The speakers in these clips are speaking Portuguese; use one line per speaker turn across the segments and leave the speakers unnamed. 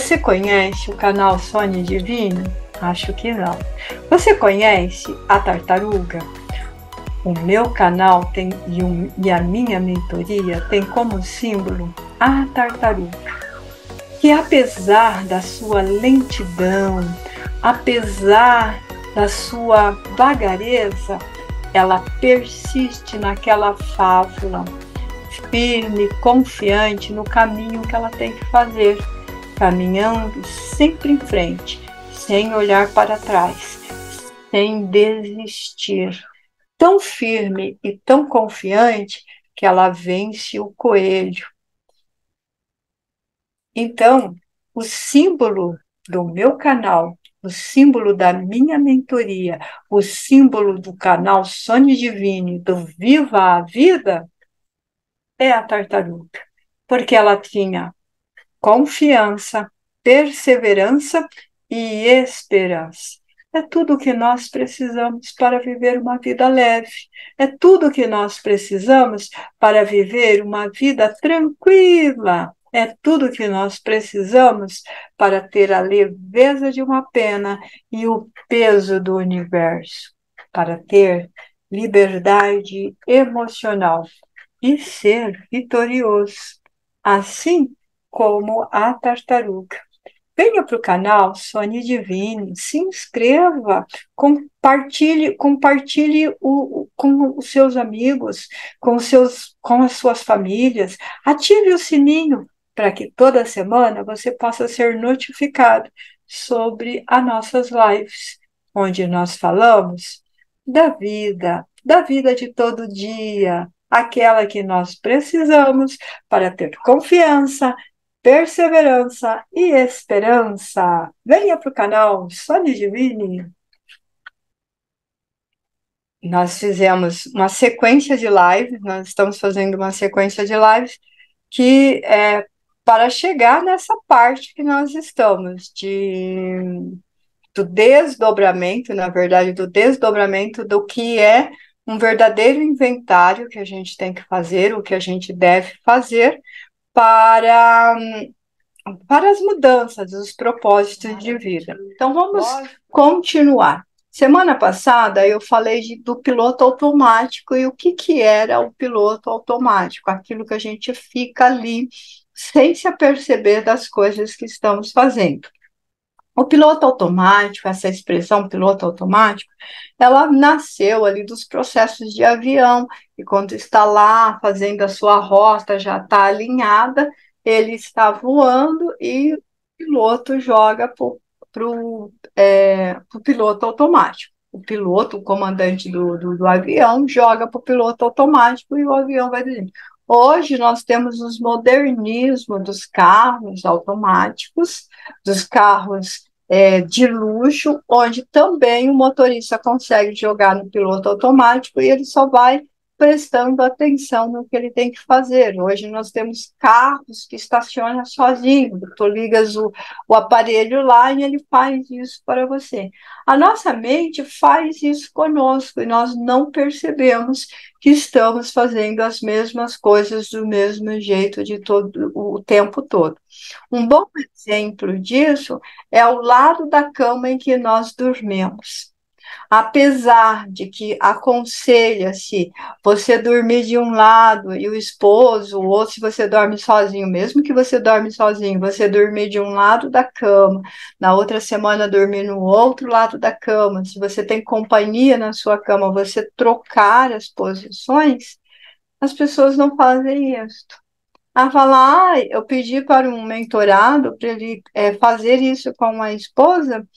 Você conhece o canal Sônia Divino? Acho que não. Você conhece a tartaruga? O meu canal tem e a minha mentoria tem como símbolo a tartaruga, que apesar da sua lentidão, apesar da sua vagareza, ela persiste naquela fávula, firme, confiante no caminho que ela tem que fazer, caminhando sempre em frente, sem olhar para trás, sem desistir. Tão firme e tão confiante que ela vence o coelho. Então, o símbolo do meu canal, o símbolo da minha mentoria, o símbolo do canal Sônia Divine, do Viva a Vida, é a tartaruga, porque ela tinha confiança, perseverança e esperança. É tudo o que nós precisamos para viver uma vida leve. É tudo o que nós precisamos para viver uma vida tranquila. É tudo o que nós precisamos para ter a leveza de uma pena e o peso do universo, para ter liberdade emocional e ser vitorioso, assim como a tartaruga. Venha para o canal Sônia Divine, se inscreva, compartilhe com os seus amigos, com as suas famílias, ative o sininho para que toda semana você possa ser notificado sobre as nossas lives, onde nós falamos da vida de todo dia, aquela que nós precisamos para ter confiança, perseverança e esperança. Venha para o canal Sônia Divine. Nós fizemos uma sequência de lives, nós estamos fazendo uma sequência de lives que é para chegar nessa parte que nós estamos, do desdobramento, na verdade, do desdobramento do que é um verdadeiro inventário que a gente tem que fazer, o que a gente deve fazer para as mudanças, os propósitos de vida. Então, vamos continuar. Semana passada, eu falei do piloto automático e o que era o piloto automático, aquilo que a gente fica ali sem se aperceber das coisas que estamos fazendo. O piloto automático, essa expressão piloto automático, ela nasceu ali dos processos de avião, e quando está lá fazendo a sua rota, já está alinhada, ele está voando e o piloto joga para o piloto automático. O piloto, o comandante do avião, joga para o piloto automático e o avião vai dirigindo. Hoje nós temos os modernismos dos carros automáticos, dos carros de luxo, onde também o motorista consegue jogar no piloto automático e ele só vai prestando atenção no que ele tem que fazer. Hoje nós temos carros que estacionam sozinho, tu ligas o aparelho lá e ele faz isso para você. A nossa mente faz isso conosco e nós não percebemos que estamos fazendo as mesmas coisas do mesmo jeito de todo o tempo todo. Um bom exemplo disso é o lado da cama em que nós dormimos. Apesar de que aconselha-se você dormir de um lado e o esposo, ou se você dorme sozinho, mesmo que você dorme sozinho, você dormir de um lado da cama, na outra semana dormir no outro lado da cama, se você tem companhia na sua cama, você trocar as posições, as pessoas não fazem isso. Falar, eu pedi para um mentorado para ele fazer isso com a esposa,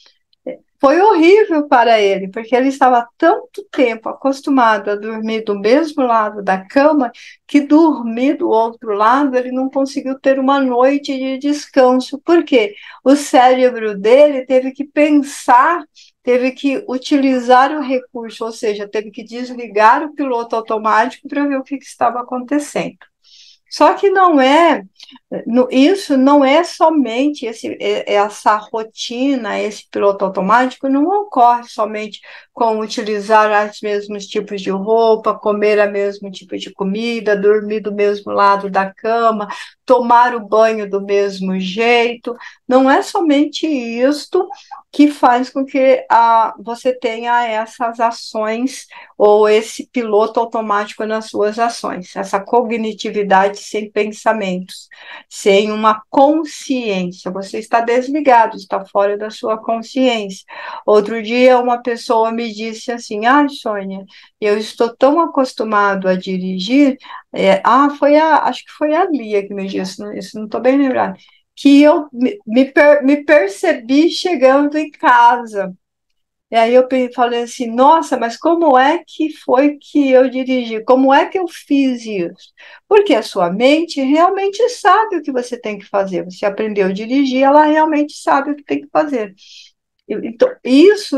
foi horrível para ele, porque ele estava tanto tempo acostumado a dormir do mesmo lado da cama, que dormir do outro lado, ele não conseguiu ter uma noite de descanso. Por quê? O cérebro dele teve que pensar, teve que utilizar o recurso, ou seja, teve que desligar o piloto automático para ver o que estava acontecendo. Só que isso não é somente essa rotina, esse piloto automático, não ocorre somente com utilizar os mesmos tipos de roupa, comer o mesmo tipo de comida, dormir do mesmo lado da cama, tomar o banho do mesmo jeito. Não é somente isto que faz com que você tenha essas ações ou esse piloto automático nas suas ações, essa cognitividade sem pensamentos, sem uma consciência. Você está desligado, está fora da sua consciência. Outro dia, uma pessoa me disse assim: Sônia, eu estou tão acostumado a dirigir. Acho que foi a Lia que me disse, isso não estou bem lembrado, que eu me percebi chegando em casa. E aí eu falei assim: nossa, mas como é que foi que eu dirigi? Como é que eu fiz isso? Porque a sua mente realmente sabe o que você tem que fazer. Você aprendeu a dirigir, ela realmente sabe o que tem que fazer. Então, isso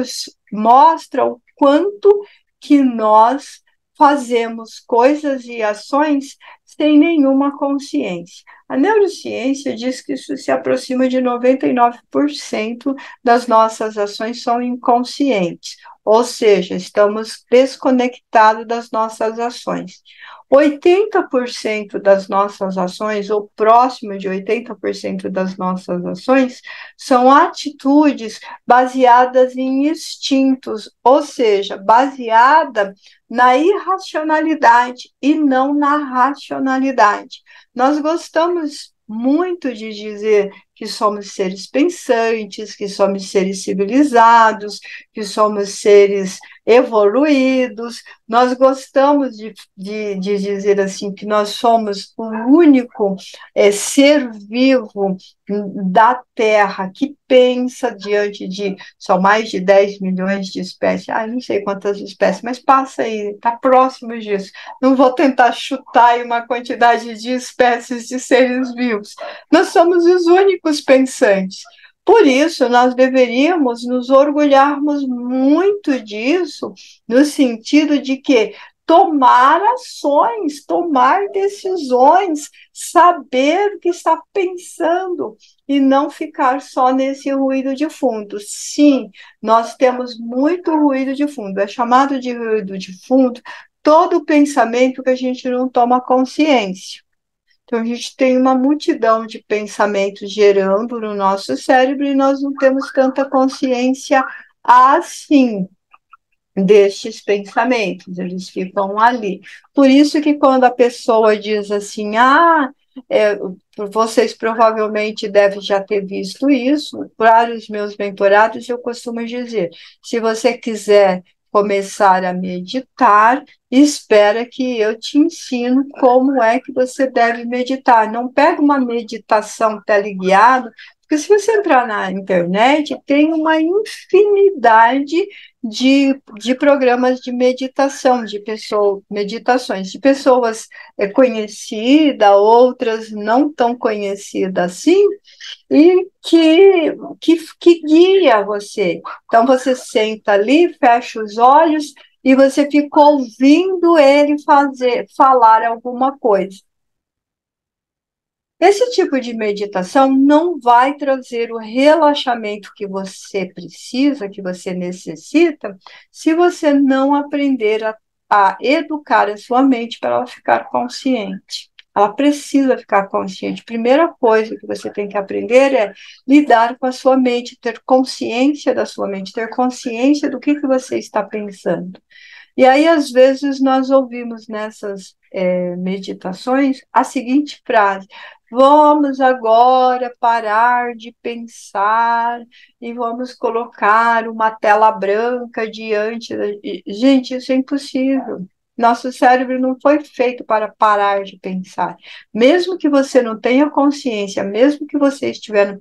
mostra o quanto que nós fazemos coisas e ações sem nenhuma consciência. A neurociência diz que isso se aproxima de 99% das nossas ações são inconscientes, ou seja, estamos desconectados das nossas ações. 80% das nossas ações, ou próximo de 80% das nossas ações, são atitudes baseadas em instintos, ou seja, baseada na irracionalidade e não na racionalidade. Nós gostamos muito de dizer que somos seres pensantes, que somos seres civilizados, que somos seres evoluídos. Nós gostamos de dizer assim que nós somos o único ser vivo da Terra que pensa diante de são mais de 10 milhões de espécies. Não sei quantas espécies, mas passa aí, está próximo disso. Não vou tentar chutar aí uma quantidade de espécies de seres vivos. Nós somos os únicos pensantes. Por isso, nós deveríamos nos orgulharmos muito disso, no sentido de que tomar ações, tomar decisões, saber o que está pensando e não ficar só nesse ruído de fundo. Sim, nós temos muito ruído de fundo, é chamado de ruído de fundo todo o pensamento que a gente não toma consciência. Então, a gente tem uma multidão de pensamentos gerando no nosso cérebro e nós não temos tanta consciência assim destes pensamentos, eles ficam ali. Por isso que quando a pessoa diz assim, vocês provavelmente devem já ter visto isso, para os meus mentorados eu costumo dizer, se você quiser começar a meditar, espera que eu te ensino como é que você deve meditar. Não pega uma meditação teleguiada, porque se você entrar na internet, tem uma infinidade de programas de meditação, meditações de pessoas conhecidas, outras não tão conhecidas assim, e que guia você. Então, você senta ali, fecha os olhos e você fica ouvindo ele falar alguma coisa. Esse tipo de meditação não vai trazer o relaxamento que você precisa, que você necessita, se você não aprender a educar a sua mente para ela ficar consciente. Ela precisa ficar consciente. Primeira coisa que você tem que aprender é lidar com a sua mente, ter consciência da sua mente, ter consciência do que você está pensando. E aí, às vezes, nós ouvimos nessas meditações a seguinte frase: vamos agora parar de pensar e vamos colocar uma tela branca diante da... Gente, isso é impossível. Nosso cérebro não foi feito para parar de pensar. Mesmo que você não tenha consciência, mesmo que você estiver no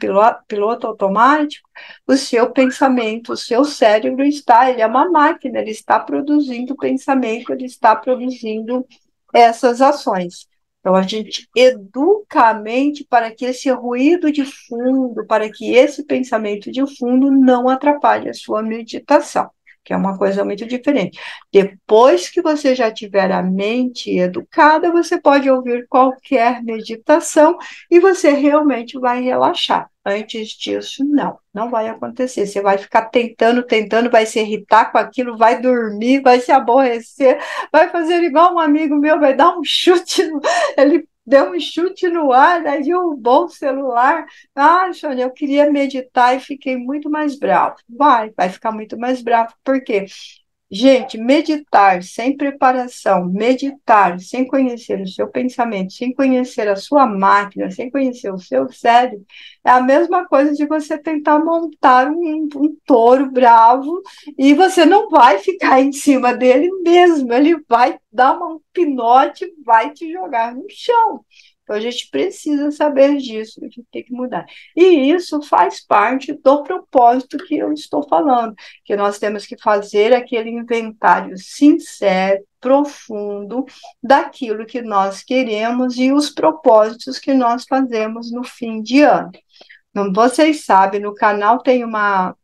piloto automático, o seu pensamento, o seu cérebro ele é uma máquina, ele está produzindo pensamento, ele está produzindo essas ações. Então, a gente educa a mente para que esse ruído de fundo, para que esse pensamento de fundo não atrapalhe a sua meditação, que é uma coisa muito diferente. Depois que você já tiver a mente educada, você pode ouvir qualquer meditação e você realmente vai relaxar. Antes disso, não vai acontecer. Você vai ficar tentando, vai se irritar com aquilo, vai dormir, vai se aborrecer, vai fazer igual um amigo meu, vai dar um chute, ele deu um chute no ar, daí derrubou o celular. Ah, Sônia, eu queria meditar e fiquei muito mais bravo. Vai ficar muito mais bravo. Por quê? Gente, meditar sem preparação, meditar sem conhecer o seu pensamento, sem conhecer a sua máquina, sem conhecer o seu cérebro, é a mesma coisa de você tentar montar um touro bravo e você não vai ficar em cima dele mesmo, ele vai dar um pinote, vai te jogar no chão. Então, a gente precisa saber disso, a gente tem que mudar. E isso faz parte do propósito que eu estou falando, que nós temos que fazer aquele inventário sincero, profundo, daquilo que nós queremos e os propósitos que nós fazemos no fim de ano. Não, vocês sabem, no canal tem uma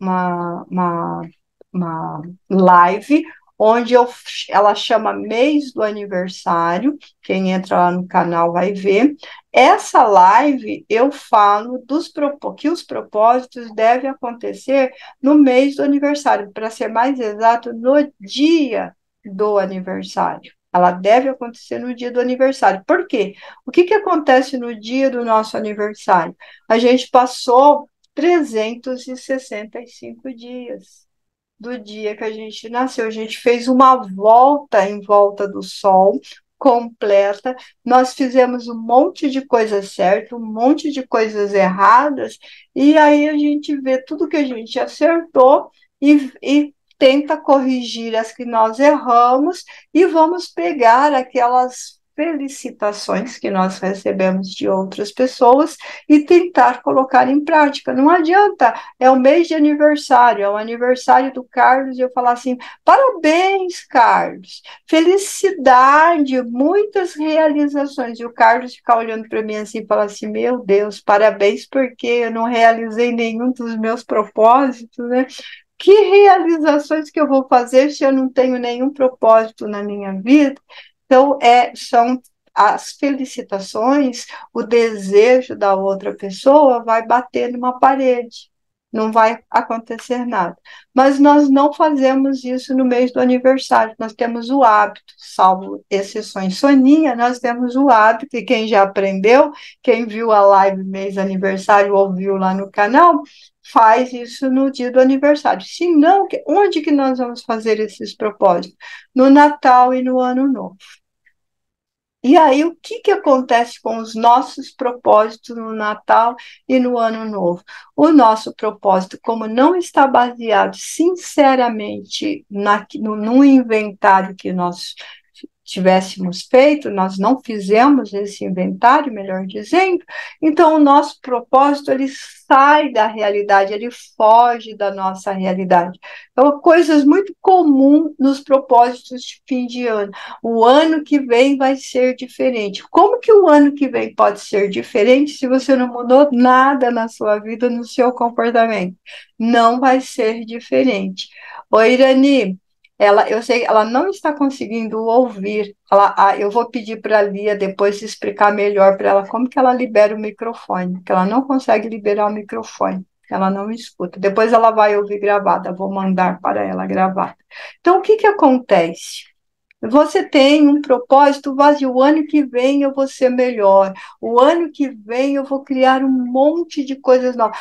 live onde ela chama mês do aniversário. Quem entra lá no canal vai ver. Essa live eu falo que os propósitos devem acontecer no mês do aniversário, para ser mais exato, no dia do aniversário. Ela deve acontecer no dia do aniversário. Por quê? O que acontece no dia do nosso aniversário? A gente passou 365 dias do dia que a gente nasceu. A gente fez uma volta em volta do Sol completa. Nós fizemos um monte de coisas certas, um monte de coisas erradas, e aí a gente vê tudo que a gente acertou e tenta corrigir as que nós erramos e vamos pegar aquelas felicitações que nós recebemos de outras pessoas e tentar colocar em prática. Não adianta, é o mês de aniversário, é o aniversário do Carlos, e eu falar assim: parabéns, Carlos, felicidade, muitas realizações. E o Carlos ficar olhando para mim assim e falar assim: meu Deus, parabéns, porque eu não realizei nenhum dos meus propósitos, né? Que realizações que eu vou fazer se eu não tenho nenhum propósito na minha vida? Então, são as felicitações, o desejo da outra pessoa vai bater numa parede, não vai acontecer nada. Mas nós não fazemos isso no mês do aniversário, nós temos o hábito, salvo exceções Soninha, nós temos o hábito, e quem já aprendeu, quem viu a live mês aniversário, ouviu lá no canal, faz isso no dia do aniversário. Se não, onde que nós vamos fazer esses propósitos? No Natal e no Ano Novo. E aí, o que acontece com os nossos propósitos no Natal e no Ano Novo? O nosso propósito, como não está baseado sinceramente no inventário que nós tivéssemos feito, nós não fizemos esse inventário, melhor dizendo, então o nosso propósito, ele sai da realidade, ele foge da nossa realidade. Então, coisas muito comuns nos propósitos de fim de ano. O ano que vem vai ser diferente. Como que o ano que vem pode ser diferente se você não mudou nada na sua vida, no seu comportamento? Não vai ser diferente. Oi, Irani, eu sei, ela não está conseguindo ouvir. Eu vou pedir para a Lia depois explicar melhor para ela como que ela libera o microfone, que ela não consegue liberar o microfone, ela não escuta. Depois ela vai ouvir gravada, vou mandar para ela gravada. Então, o que acontece? Você tem um propósito vazio. O ano que vem eu vou ser melhor. O ano que vem eu vou criar um monte de coisas novas.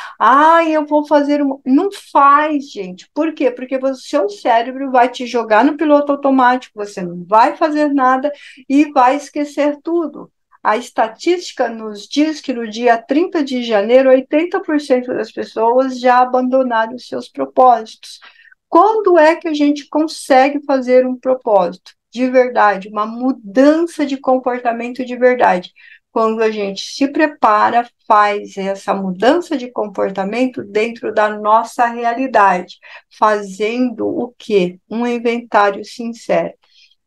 Eu vou fazer um. Não faz, gente. Por quê? Porque o seu cérebro vai te jogar no piloto automático. Você não vai fazer nada e vai esquecer tudo. A estatística nos diz que no dia 30 de janeiro, 80% das pessoas já abandonaram os seus propósitos. Quando é que a gente consegue fazer um propósito de verdade, uma mudança de comportamento de verdade? Quando a gente se prepara, faz essa mudança de comportamento dentro da nossa realidade, fazendo o quê? Um inventário sincero.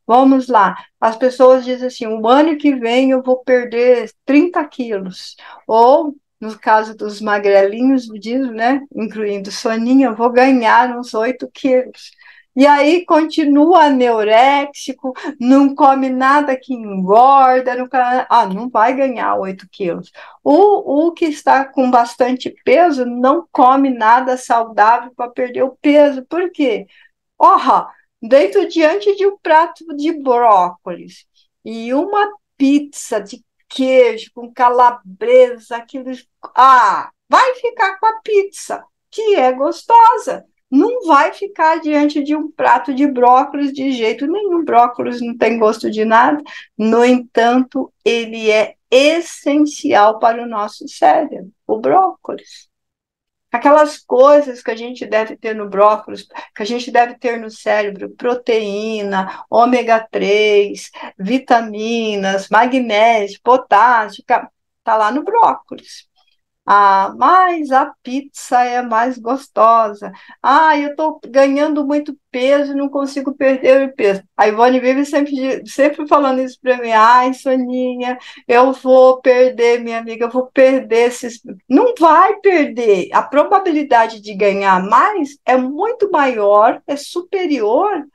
Vamos lá, as pessoas dizem assim: o ano que vem eu vou perder 30 quilos, ou no caso dos magrelinhos, diz, né, incluindo Soninha, eu vou ganhar uns 8 quilos. E aí continua neuréxico, não come nada que engorda, não vai ganhar 8 quilos. O que está com bastante peso não come nada saudável para perder o peso. Por quê? Oh, deito diante de um prato de brócolis e uma pizza de queijo, com calabresa, aquilo. Ah, vai ficar com a pizza, que é gostosa. Não vai ficar diante de um prato de brócolis de jeito nenhum. Brócolis não tem gosto de nada. No entanto, ele é essencial para o nosso cérebro, o brócolis. Aquelas coisas que a gente deve ter no brócolis, que a gente deve ter no cérebro, proteína, ômega 3, vitaminas, magnésio, potássio, está lá no brócolis. Ah, mas a pizza é mais gostosa. Ah, eu estou ganhando muito peso e não consigo perder o peso. A Ivone vive sempre falando isso para mim. Ai, Soninha, eu vou perder, minha amiga, eu vou perder esses. Não vai perder. A probabilidade de ganhar mais é muito maior, é superior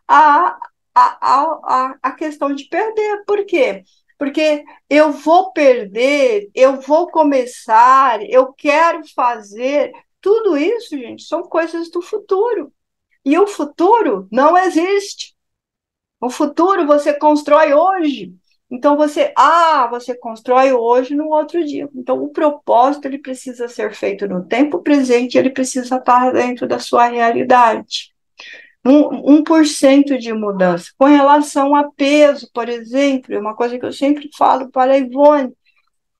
à, à questão de perder. Por quê? Porque eu vou perder, eu vou começar, eu quero fazer. Tudo isso, gente, são coisas do futuro. E o futuro não existe. O futuro você constrói hoje. Então você constrói hoje no outro dia. Então o propósito ele precisa ser feito no tempo presente, ele precisa estar dentro da sua realidade. 1% de mudança. Com relação a peso, por exemplo, é uma coisa que eu sempre falo para a Ivone,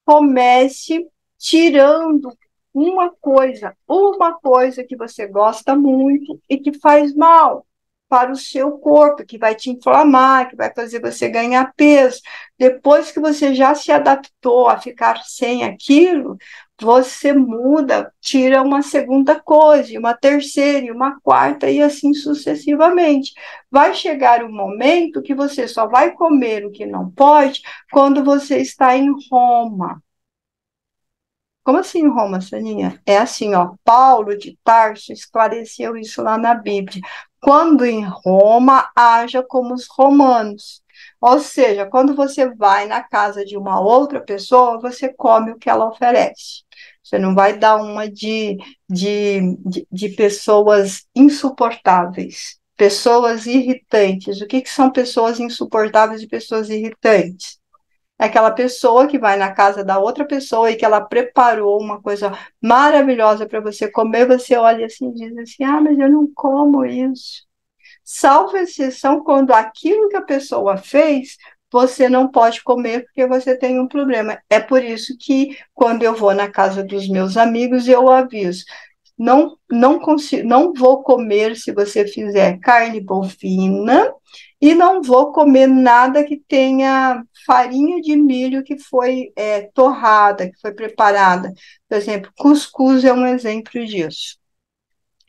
comece tirando uma coisa que você gosta muito e que faz mal para o seu corpo, que vai te inflamar, que vai fazer você ganhar peso. Depois que você já se adaptou a ficar sem aquilo, você muda, tira uma segunda coisa, uma terceira, uma quarta e assim sucessivamente. Vai chegar um momento que você só vai comer o que não pode quando você está em Roma. Como assim Roma, Saninha? É assim, ó, Paulo de Tarso esclareceu isso lá na Bíblia. Quando em Roma, haja como os romanos. Ou seja, quando você vai na casa de uma outra pessoa, você come o que ela oferece. Você não vai dar uma de pessoas insuportáveis, pessoas irritantes. O que são pessoas insuportáveis e pessoas irritantes? É aquela pessoa que vai na casa da outra pessoa e que ela preparou uma coisa maravilhosa para você comer, você olha assim e diz assim: ah, mas eu não como isso. Salvo exceção quando aquilo que a pessoa fez, você não pode comer porque você tem um problema. É por isso que quando eu vou na casa dos meus amigos, eu aviso. Não consigo, não vou comer se você fizer carne bovina e não vou comer nada que tenha farinha de milho que foi torrada, que foi preparada. Por exemplo, cuscuz é um exemplo disso.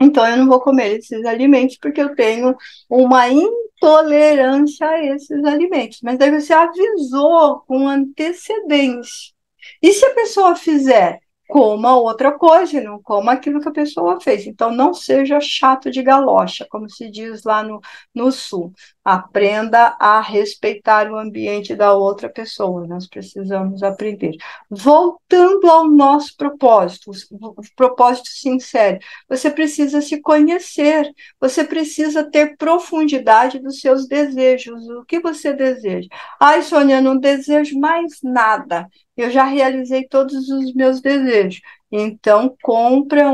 Então, eu não vou comer esses alimentos porque eu tenho uma intolerância a esses alimentos. Mas daí você avisou com antecedência. E se a pessoa fizer, coma outra coisa, não coma aquilo que a pessoa fez. Então, não seja chato de galocha, como se diz lá no Sul. Aprenda a respeitar o ambiente da outra pessoa. Nós precisamos aprender. Voltando ao nosso propósito, o propósito sincero. Você precisa se conhecer, você precisa ter profundidade dos seus desejos. O que você deseja? Ai, Sônia, eu não desejo mais nada. Eu já realizei todos os meus desejos. Então, compra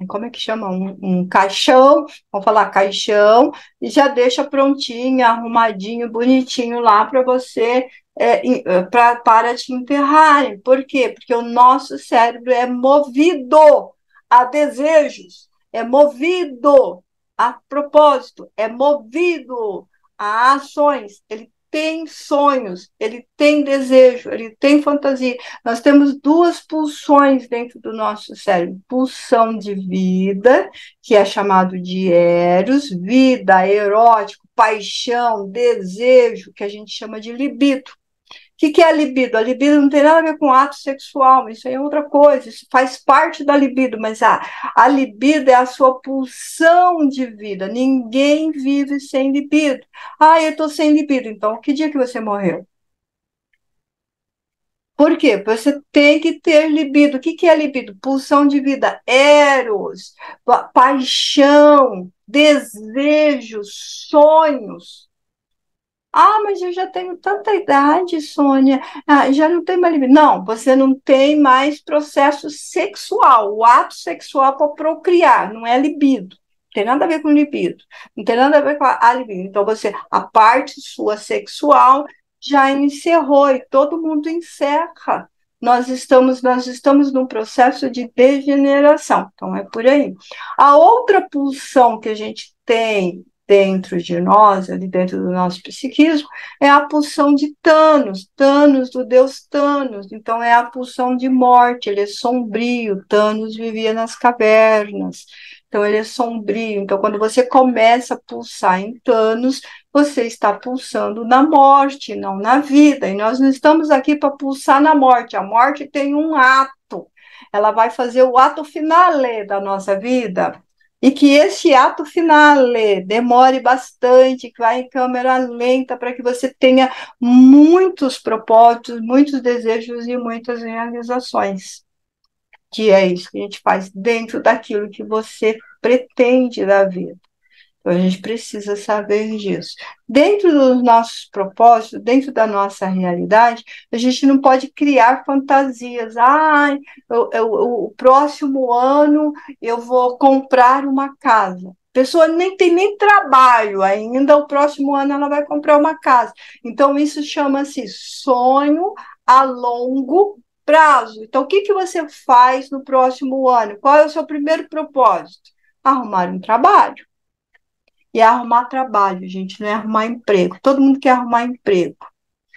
como é que chama? Um caixão, vamos falar caixão, e já deixa prontinho, arrumadinho, bonitinho lá para você para te enterrarem. Por quê? Porque o nosso cérebro é movido a desejos, é movido a propósito, é movido a ações. Ele tem sonhos, ele tem desejo, ele tem fantasia. Nós temos duas pulsões dentro do nosso cérebro: pulsão de vida, que é chamado de eros, vida, erótico, paixão, desejo, que a gente chama de libido. O que é a libido? A libido não tem nada a ver com ato sexual, isso aí é outra coisa, isso faz parte da libido, mas a libido é a sua pulsão de vida. Ninguém vive sem libido. Ah, eu estou sem libido, então que dia que você morreu? Por quê? Você tem que ter libido. O que é libido? Pulsão de vida, eros, paixão, desejos, sonhos. Ah, mas eu já tenho tanta idade, Sônia. Ah, já não tem mais libido. Não, você não tem mais processo sexual. O ato sexual para procriar, não é libido. Não tem nada a ver com libido. Não tem nada a ver com a libido. Então, a parte sua sexual já encerrou e todo mundo encerra. Nós estamos num processo de degeneração. Então, é por aí. A outra pulsão que a gente tem dentro de nós, ali dentro do nosso psiquismo, é a pulsão de Thanos, Thanos, do deus Thanos. Então, é a pulsão de morte, ele é sombrio. Thanos vivia nas cavernas, então ele é sombrio. Então, quando você começa a pulsar em Thanos, você está pulsando na morte, não na vida. E nós não estamos aqui para pulsar na morte. A morte tem um ato, ela vai fazer o ato finale da nossa vida, e que esse ato finale demore bastante, que vai em câmera lenta, para que você tenha muitos propósitos, muitos desejos e muitas realizações, que é isso que a gente faz dentro daquilo que você pretende da vida. Então, a gente precisa saber disso. Dentro dos nossos propósitos, dentro da nossa realidade, a gente não pode criar fantasias. Ah, o próximo ano eu vou comprar uma casa. A pessoa nem tem nem trabalho ainda, o próximo ano ela vai comprar uma casa. Então, isso chama-se sonho a longo prazo. Então, o que, que você faz no próximo ano? Qual é o seu primeiro propósito? Arrumar um trabalho. E é arrumar trabalho, gente, não é arrumar emprego. Todo mundo quer arrumar emprego.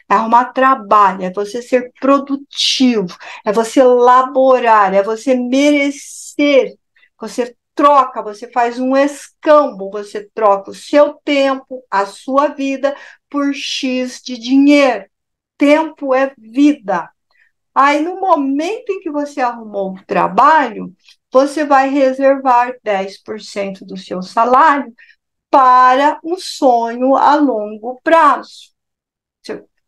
É arrumar trabalho, é você ser produtivo, é você laborar, é você merecer. Você troca, você faz um escambo, você troca o seu tempo, a sua vida, por X de dinheiro. Tempo é vida. Aí, no momento em que você arrumou o trabalho, você vai reservar 10% do seu salário para um sonho a longo prazo.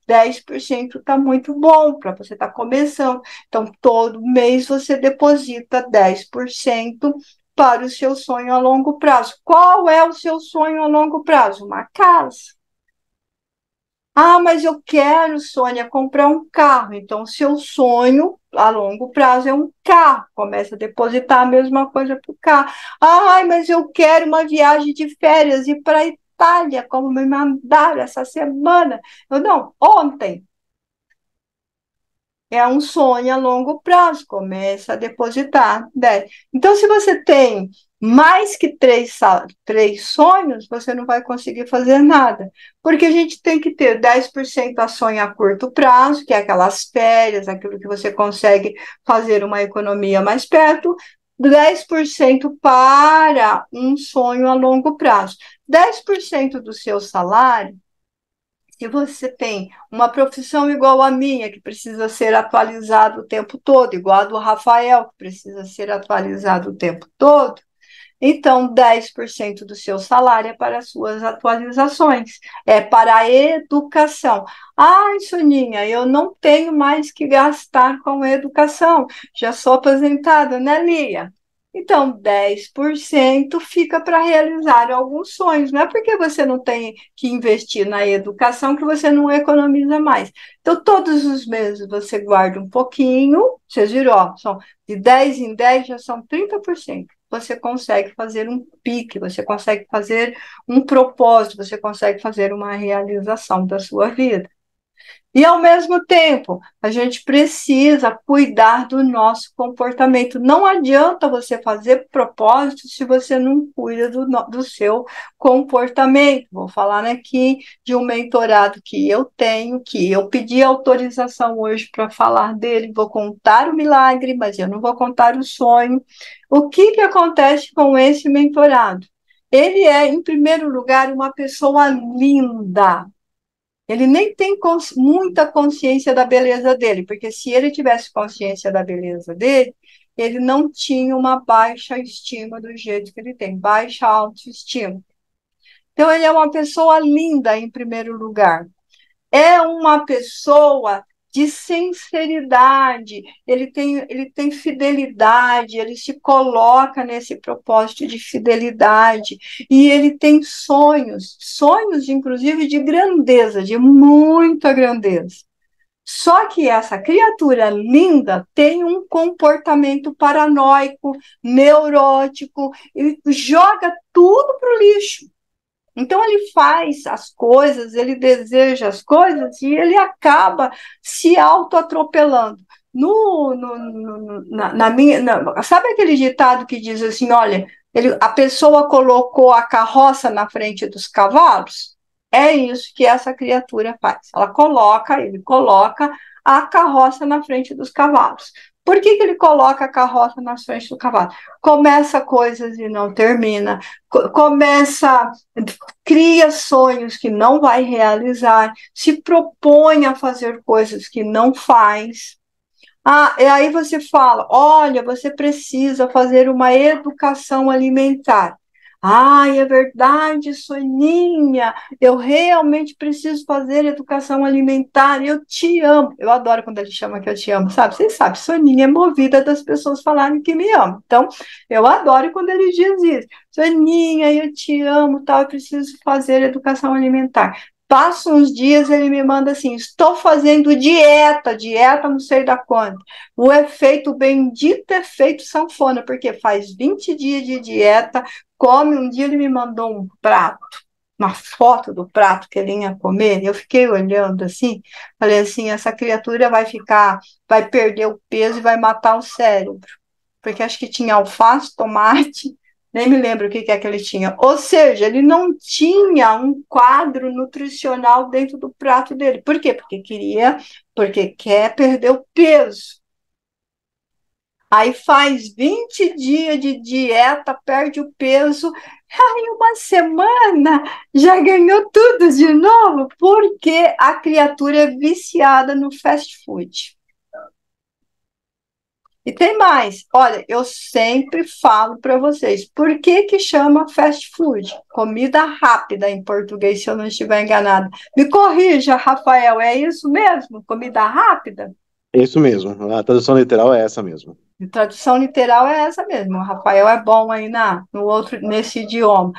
10% está muito bom para você estar começando. Então, todo mês você deposita 10% para o seu sonho a longo prazo. Qual é o seu sonho a longo prazo? Uma casa. Ah, mas eu quero, Sônia, comprar um carro. Então, seu sonho a longo prazo é um carro. Começa a depositar a mesma coisa para o carro. Ah, mas eu quero uma viagem de férias e para a Itália, como me mandaram essa semana. Eu não, ontem. É um sonho a longo prazo, começa a depositar 10. Então, se você tem mais que três sonhos, você não vai conseguir fazer nada. Porque a gente tem que ter 10% a sonho a curto prazo, que é aquelas férias, aquilo que você consegue fazer uma economia mais perto, 10% para um sonho a longo prazo. 10% do seu salário, se você tem uma profissão igual a minha, que precisa ser atualizada o tempo todo, igual a do Rafael, que precisa ser atualizado o tempo todo, então 10% do seu salário é para as suas atualizações, é para a educação. Ai, Soninha, eu não tenho mais que gastar com educação, já sou aposentada, né, Lia? Então, 10% fica para realizar alguns sonhos. Não é porque você não tem que investir na educação que você não economiza mais. Então, todos os meses você guarda um pouquinho, vocês viram, ó, são de 10 em 10 já são 30%. Você consegue fazer um pique, você consegue fazer um propósito, você consegue fazer uma realização da sua vida. E, ao mesmo tempo, a gente precisa cuidar do nosso comportamento. Não adianta você fazer propósito se você não cuida do seu comportamento. Vou falar aqui de um mentorado que eu tenho, que eu pedi autorização hoje para falar dele. Vou contar o milagre, mas eu não vou contar o sonho. O que, que acontece com esse mentorado? Ele é, em primeiro lugar, uma pessoa linda. Ele nem tem muita consciência da beleza dele, porque se ele tivesse consciência da beleza dele, ele não tinha uma baixa estima do jeito que ele tem, baixa autoestima. Então, ele é uma pessoa linda, em primeiro lugar. É uma pessoa de sinceridade, ele tem fidelidade, ele se coloca nesse propósito de fidelidade, e ele tem sonhos, sonhos inclusive de grandeza, de muita grandeza. Só que essa criatura linda tem um comportamento paranoico, neurótico, ele joga tudo para o lixo. Então ele faz as coisas, ele deseja as coisas e ele acaba se autoatropelando. Sabe aquele ditado que diz assim, olha, a pessoa colocou a carroça na frente dos cavalos? É isso que essa criatura faz. Ele coloca a carroça na frente dos cavalos. Por que ele coloca a carroça na frente do cavalo? Começa coisas e não termina, cria sonhos que não vai realizar, se propõe a fazer coisas que não faz. E aí você fala, olha, você precisa fazer uma educação alimentar. É verdade, Soninha, eu realmente preciso fazer educação alimentar, eu te amo. Eu adoro quando ele chama que eu te amo, sabe? Vocês sabem, Soninha é movida das pessoas falarem que me amam. Então, eu adoro quando ele diz isso. Soninha, eu te amo, tal, eu preciso fazer educação alimentar. Passa uns dias, ele me manda assim, estou fazendo dieta não sei da quanto. O bendito efeito sanfona, porque faz 20 dias de dieta, come, um dia ele me mandou um prato, uma foto do prato que ele ia comer, eu fiquei olhando assim, falei assim, essa criatura vai perder o peso e vai matar o cérebro, porque acho que tinha alface, tomate, nem me lembro o que é que ele tinha. Ou seja, ele não tinha um quadro nutricional dentro do prato dele. Por quê? Porque quer perder o peso. Aí faz 20 dias de dieta, perde o peso, aí uma semana já ganhou tudo de novo, porque a criatura é viciada no fast food. E tem mais, olha, eu sempre falo para vocês, por que chama fast food? Comida rápida em português, se eu não estiver enganado. Me corrija, Rafael, é isso mesmo? Comida rápida?
É isso mesmo, a tradução literal é essa mesmo.
A tradução literal é essa mesmo. O Rafael é bom aí nesse idioma.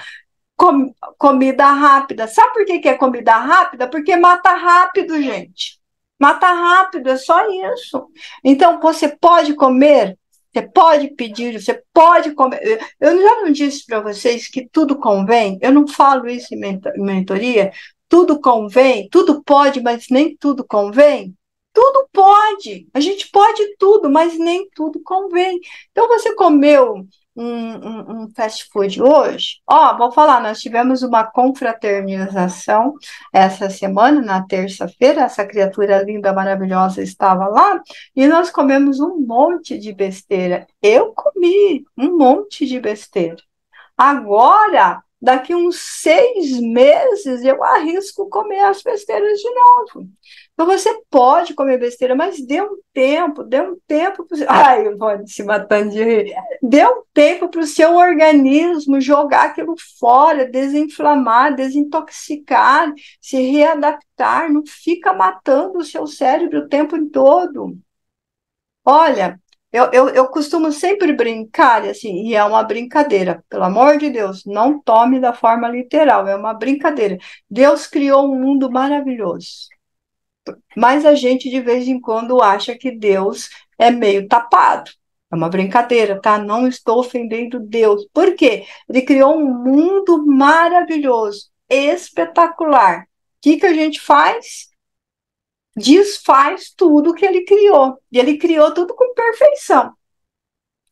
Comida rápida. Sabe por que é comida rápida? Porque mata rápido, gente. Mata rápido, é só isso. Então, você pode comer, você pode pedir, você pode comer. Eu já não disse para vocês que tudo convém? Eu não falo isso em mentoria. Tudo convém, tudo pode, mas nem tudo convém. Tudo pode, a gente pode tudo, mas nem tudo convém. Então, você comeu um fast food hoje. Vou falar, nós tivemos uma confraternização essa semana, na terça-feira, essa criatura linda, maravilhosa estava lá, e nós comemos um monte de besteira. Eu comi um monte de besteira. Agora, daqui uns 6 meses, eu arrisco comer as besteiras de novo. Então, você pode comer besteira, mas dê um tempo. Ai, eu vou se matando de rir. Dê um tempo para o seu organismo jogar aquilo fora, desinflamar, desintoxicar, se readaptar. Não fica matando o seu cérebro o tempo todo. Olha, eu costumo sempre brincar, assim, e é uma brincadeira, pelo amor de Deus, não tome da forma literal, é uma brincadeira. Deus criou um mundo maravilhoso, mas a gente de vez em quando acha que Deus é meio tapado. É uma brincadeira, tá? Não estou ofendendo Deus. Por quê? Ele criou um mundo maravilhoso, espetacular. O que a gente faz? Desfaz tudo que ele criou. E ele criou tudo com perfeição.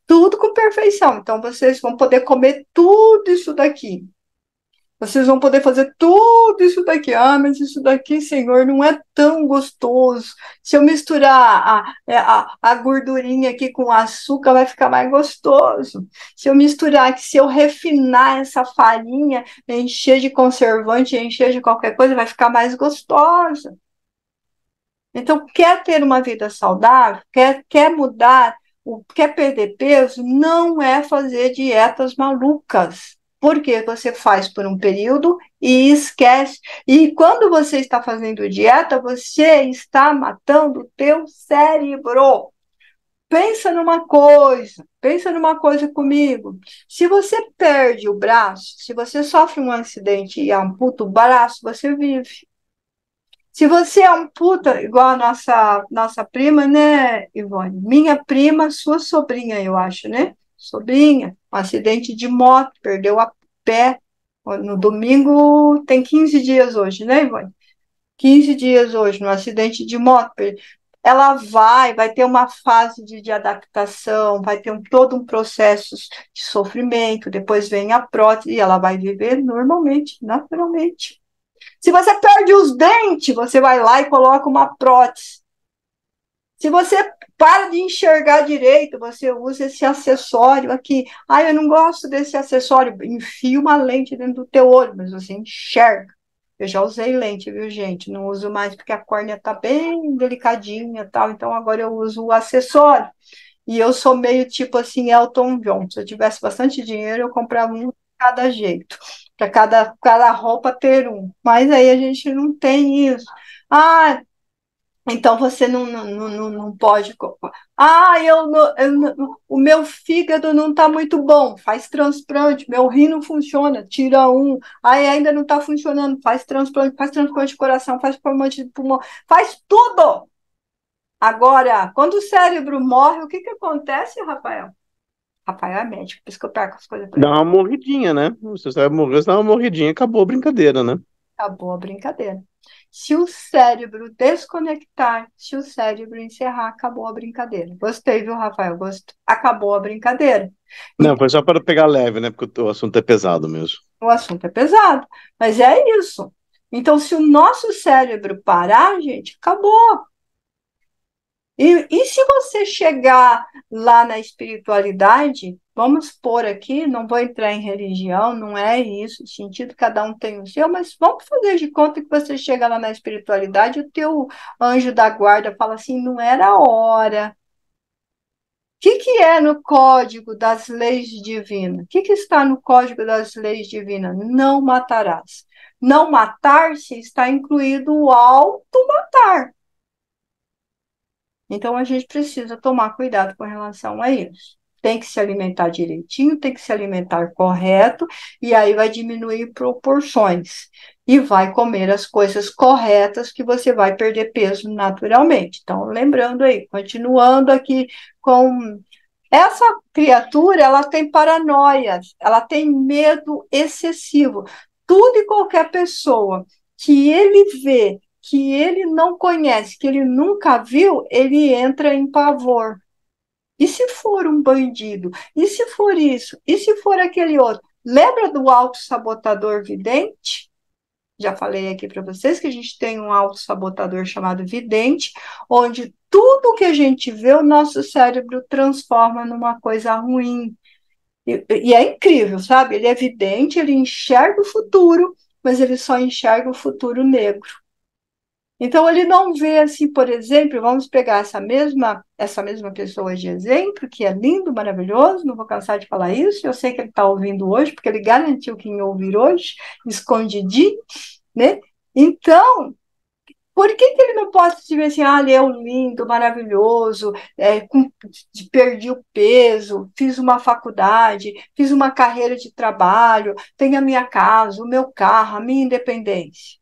Tudo com perfeição. Então, vocês vão poder comer tudo isso daqui. Vocês vão poder fazer tudo isso daqui. Mas isso daqui, Senhor, não é tão gostoso. Se eu misturar a gordurinha aqui com açúcar, vai ficar mais gostoso. Se eu refinar essa farinha, encher de conservante, encher de qualquer coisa, vai ficar mais gostosa. Então, quer ter uma vida saudável, quer mudar, quer perder peso, não é fazer dietas malucas. Porque você faz por um período e esquece. E quando você está fazendo dieta, você está matando o teu cérebro. Pensa numa coisa comigo. Se você perde o braço, se você sofre um acidente e amputa o braço, você vive. Se você amputa, igual a nossa prima, né, Ivone? Minha prima, sua sobrinha, eu acho, né? Sobrinha, um acidente de moto, perdeu a pé. No domingo, tem 15 dias hoje, né, Ivone? 15 dias hoje, no acidente de moto. Ela vai ter uma fase de adaptação, vai ter todo um processo de sofrimento, depois vem a prótese e ela vai viver normalmente, naturalmente. Se você perde os dentes, você vai lá e coloca uma prótese. Se você para de enxergar direito, você usa esse acessório aqui. Ah, eu não gosto desse acessório. Enfia uma lente dentro do teu olho, mas você enxerga. Eu já usei lente, viu, gente? Não uso mais porque a córnea está bem delicadinha e tal. Então agora eu uso o acessório. E eu sou meio tipo assim, Elton John. Se eu tivesse bastante dinheiro, eu comprava um de cada jeito. Para cada roupa ter um. Mas aí a gente não tem isso. Ah, então você não pode. Ah, o meu fígado não está muito bom, faz transplante, meu rim não funciona, tira um. Aí ainda não está funcionando, faz transplante de coração, faz transplante de pulmão, faz tudo. Agora, quando o cérebro morre, o que que acontece, Rafael? Rafael é médico, por isso que eu perco as coisas para
Dá
ele.
uma morridinha, né? Se você vai morrer, você dá uma morridinha, acabou a brincadeira, né?
Acabou a brincadeira. Se o cérebro desconectar, se o cérebro encerrar, acabou a brincadeira. Gostei, viu, Rafael? Gostou. Acabou a brincadeira. E
Não, foi só para pegar leve, né? Porque o assunto é pesado mesmo.
o assunto é pesado, mas é isso. Então, se o nosso cérebro parar, gente, acabou. E se você chegar lá na espiritualidade, vamos pôr aqui, não vou entrar em religião, não é isso, sentido, cada um tem o seu, mas vamos fazer de conta que você chega lá na espiritualidade, o teu anjo da guarda fala assim, não era a hora. O que é no código das leis divinas? O que está no código das leis divinas? Não matarás. Não matar-se está incluído o auto-matar. Então, a gente precisa tomar cuidado com relação a isso. Tem que se alimentar direitinho, tem que se alimentar correto, e aí vai diminuir proporções. E vai comer as coisas corretas, que você vai perder peso naturalmente. Então, lembrando aí, continuando aqui com. Essa criatura, ela tem paranoia, ela tem medo excessivo. Tudo e qualquer pessoa que ele vê, que ele não conhece, que ele nunca viu, ele entra em pavor. E se for um bandido? E se for isso? E se for aquele outro? Lembra do autossabotador vidente? Já falei aqui para vocês que a gente tem um autossabotador chamado vidente, onde tudo que a gente vê, o nosso cérebro transforma numa coisa ruim. E é incrível, sabe? Ele é vidente, ele enxerga o futuro, mas ele só enxerga o futuro negro. Então, ele não vê assim, por exemplo, vamos pegar essa mesma pessoa de exemplo, que é lindo, maravilhoso, não vou cansar de falar isso, eu sei que ele está ouvindo hoje, porque ele garantiu que ia ouvir hoje, escondidinho, né? Então, por que que ele não pode dizer assim, ah, ele é um lindo, maravilhoso, perdi o peso, fiz uma faculdade, fiz uma carreira de trabalho, tenho a minha casa, o meu carro, a minha independência?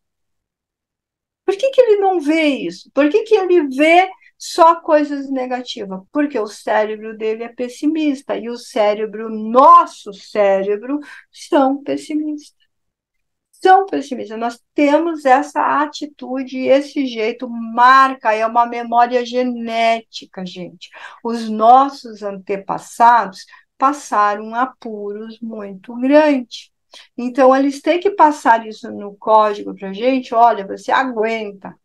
Por que que ele não vê isso? Por que que ele vê só coisas negativas? Porque o cérebro dele é pessimista e o cérebro, nosso cérebro, são pessimistas. São pessimistas. Nós temos essa atitude, esse jeito, marca, é uma memória genética, gente. Os nossos antepassados passaram apuros muito grandes. Então, eles têm que passar isso no código para a gente. Olha, você aguenta.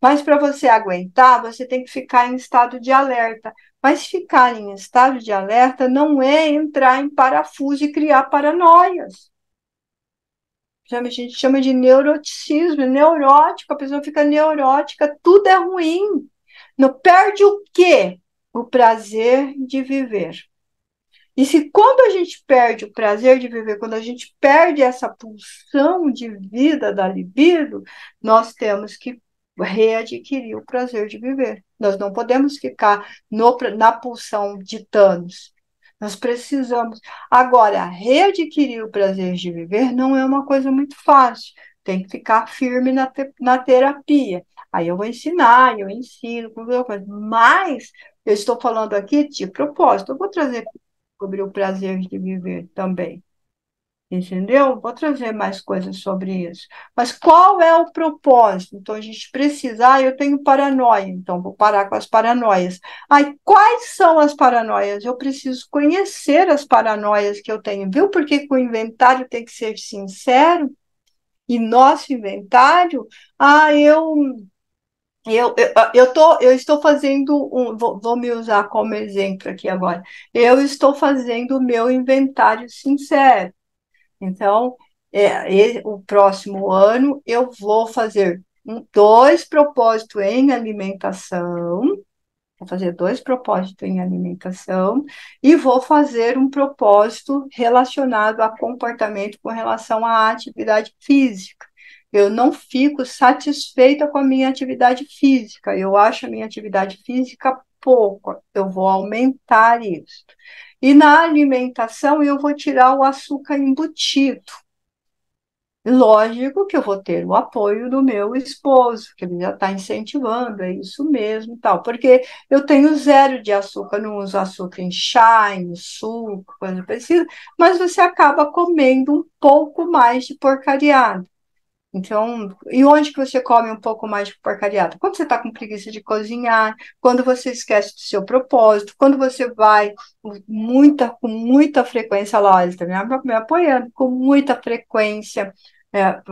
Mas para você aguentar, você tem que ficar em estado de alerta. Mas ficar em estado de alerta não é entrar em parafuso e criar paranoias. A gente chama de neuroticismo, neurótico, a pessoa fica neurótica, tudo é ruim. Não perde o quê? O prazer de viver. E se quando a gente perde o prazer de viver, quando a gente perde essa pulsão de vida da libido, nós temos que readquirir o prazer de viver. Nós não podemos ficar na pulsão de Thanos. Nós precisamos. Agora, readquirir o prazer de viver não é uma coisa muito fácil. Tem que ficar firme na terapia. Aí eu vou ensinar, eu ensino, mas eu estou falando aqui de propósito. Eu vou trazer sobre o prazer de viver também. Entendeu? Vou trazer mais coisas sobre isso. Mas qual é o propósito? Então, a gente precisa. Eu tenho paranoia, então vou parar com as paranoias. Quais são as paranoias? Eu preciso conhecer as paranoias que eu tenho, viu? Porque o inventário tem que ser sincero. E nosso inventário, ah, eu eu estou fazendo vou me usar como exemplo aqui agora. Eu estou fazendo o meu inventário sincero. Então, o próximo ano eu vou fazer dois propósitos em alimentação, vou fazer dois propósitos em alimentação e vou fazer um propósito relacionado a comportamento com relação à atividade física. Eu não fico satisfeita com a minha atividade física, eu acho a minha atividade física pouco, eu vou aumentar isso. E na alimentação eu vou tirar o açúcar embutido. Lógico que eu vou ter o apoio do meu esposo, que ele já está incentivando, é isso mesmo, tal, porque eu tenho zero de açúcar, não uso açúcar em chá, em suco, coisa parecida, mas você acaba comendo um pouco mais de porcariado. Então, e onde que você come um pouco mais de porcariado? Quando você está com preguiça de cozinhar, quando você esquece do seu propósito, quando você vai com muita frequência lá, ele está me apoiando, com muita frequência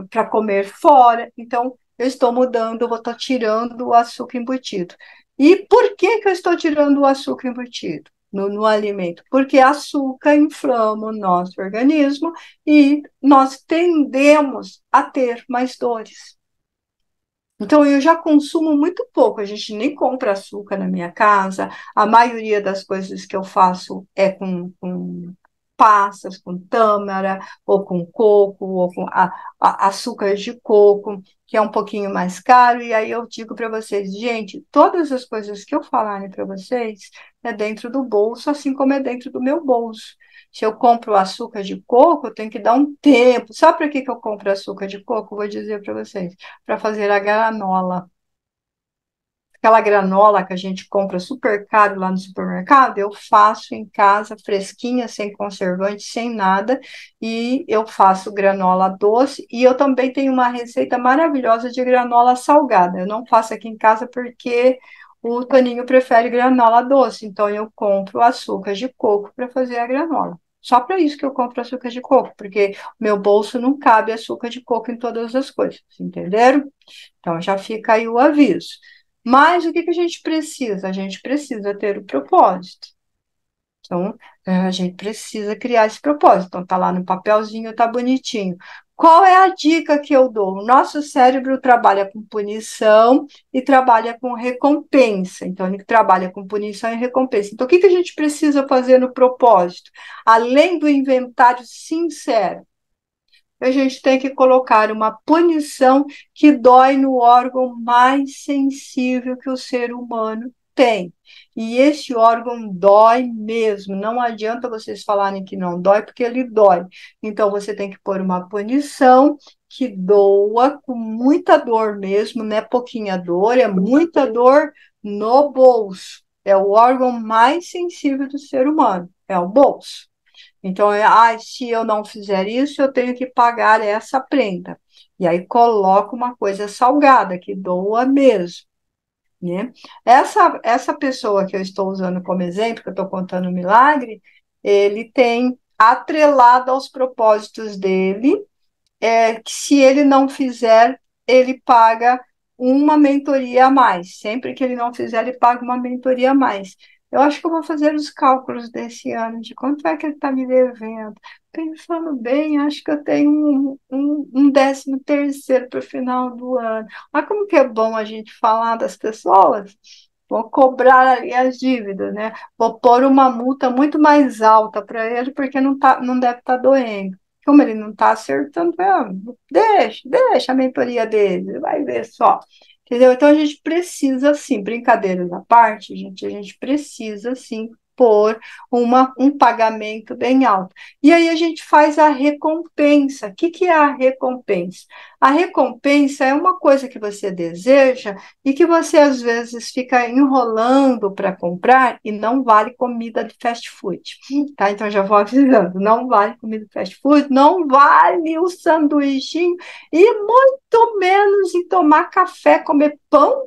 para comer fora. Então, eu estou mudando, eu vou estar tirando o açúcar embutido. E por que que eu estou tirando o açúcar embutido no alimento? Porque açúcar inflama o nosso organismo e nós tendemos a ter mais dores. Então, eu já consumo muito pouco, a gente nem compra açúcar na minha casa, a maioria das coisas que eu faço é com passas, com tâmara, ou com coco, ou com açúcar de coco, que é um pouquinho mais caro, e aí eu digo para vocês, gente, todas as coisas que eu falarem para vocês é dentro do bolso, assim como é dentro do meu bolso. Se eu compro açúcar de coco, eu tenho que dar um tempo. Sabe para que eu compro açúcar de coco? Vou dizer para vocês para fazer a granola. Aquela granola que a gente compra super caro lá no supermercado, eu faço em casa, fresquinha, sem conservante, sem nada, e eu faço granola doce, e eu também tenho uma receita maravilhosa de granola salgada. Eu não faço aqui em casa porque o Toninho prefere granola doce, então eu compro açúcar de coco para fazer a granola. Só para isso que eu compro açúcar de coco, porque meu bolso não cabe açúcar de coco em todas as coisas, entenderam? Então já fica aí o aviso. Mas o que que a gente precisa? A gente precisa ter o propósito. Então, a gente precisa criar esse propósito. Então, tá lá no papelzinho, tá bonitinho. Qual é a dica que eu dou? O nosso cérebro trabalha com punição e trabalha com recompensa. Então, ele trabalha com punição e recompensa. Então, o que que a gente precisa fazer no propósito? Além do inventário sincero, a gente tem que colocar uma punição que dói no órgão mais sensível que o ser humano tem. E esse órgão dói mesmo. Não adianta vocês falarem que não dói, porque ele dói. Então, você tem que pôr uma punição que doa com muita dor mesmo, não é pouquinha dor, é muita dor no bolso. É o órgão mais sensível do ser humano, é o bolso. Então, se eu não fizer isso, eu tenho que pagar essa prenda. E aí coloco uma coisa salgada, que doa mesmo, né? Essa pessoa que eu estou usando como exemplo, que eu estou contando o milagre, ele tem atrelado aos propósitos dele, que se ele não fizer, ele paga uma mentoria a mais. Sempre que ele não fizer, ele paga uma mentoria a mais. Eu acho que eu vou fazer os cálculos desse ano, de quanto é que ele está me devendo. Pensando bem, acho que eu tenho um 13º para o final do ano. Olha como que é bom a gente falar das pessoas, vou cobrar ali as dívidas, né? Vou pôr uma multa muito mais alta para ele, porque não deve estar doendo. Como ele não está acertando, deixa a mentoria dele, vai ver só. Entendeu? Então a gente precisa, sim, brincadeiras à parte, gente, a gente precisa, sim, pôr um pagamento bem alto. E aí a gente faz a recompensa. O que que é a recompensa? A recompensa é uma coisa que você deseja e que você às vezes fica enrolando para comprar e não vale comida de fast food, tá? Então já vou avisando, não vale comida de fast food, não vale o sanduichinho e muito menos em tomar café, comer pão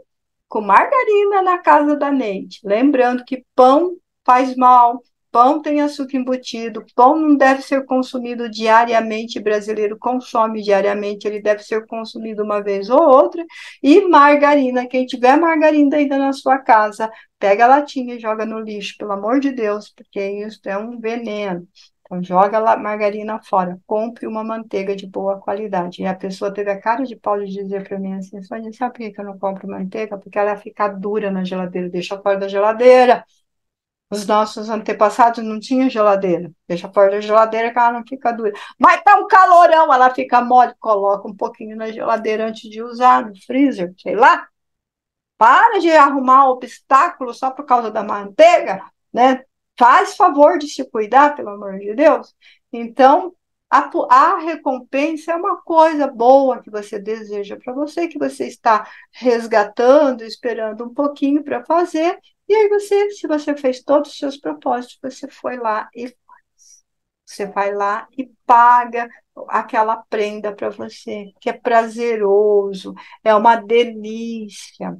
com margarina na casa da Neide. Lembrando que pão faz mal, pão tem açúcar embutido, pão não deve ser consumido diariamente, brasileiro consome diariamente, ele deve ser consumido uma vez ou outra, e margarina, quem tiver margarina ainda na sua casa, pega a latinha e joga no lixo, pelo amor de Deus, porque isso é um veneno. Então, joga a margarina fora, compre uma manteiga de boa qualidade. E a pessoa teve a cara de pau de dizer para mim assim, Sônia, sabe por que eu não compro manteiga? Porque ela fica dura na geladeira, deixa fora da geladeira. Os nossos antepassados não tinham geladeira. Deixa fora da geladeira que ela não fica dura. Mas tá um calorão, ela fica mole. Coloca um pouquinho na geladeira antes de usar, no freezer, sei lá. Para de arrumar obstáculo só por causa da manteiga, né? Faz favor de se cuidar, pelo amor de Deus. Então, a recompensa é uma coisa boa que você deseja para você, que você está resgatando, esperando um pouquinho para fazer, e aí você, se você fez todos os seus propósitos, você foi lá e você vai lá e paga aquela prenda para você, que é prazeroso, é uma delícia.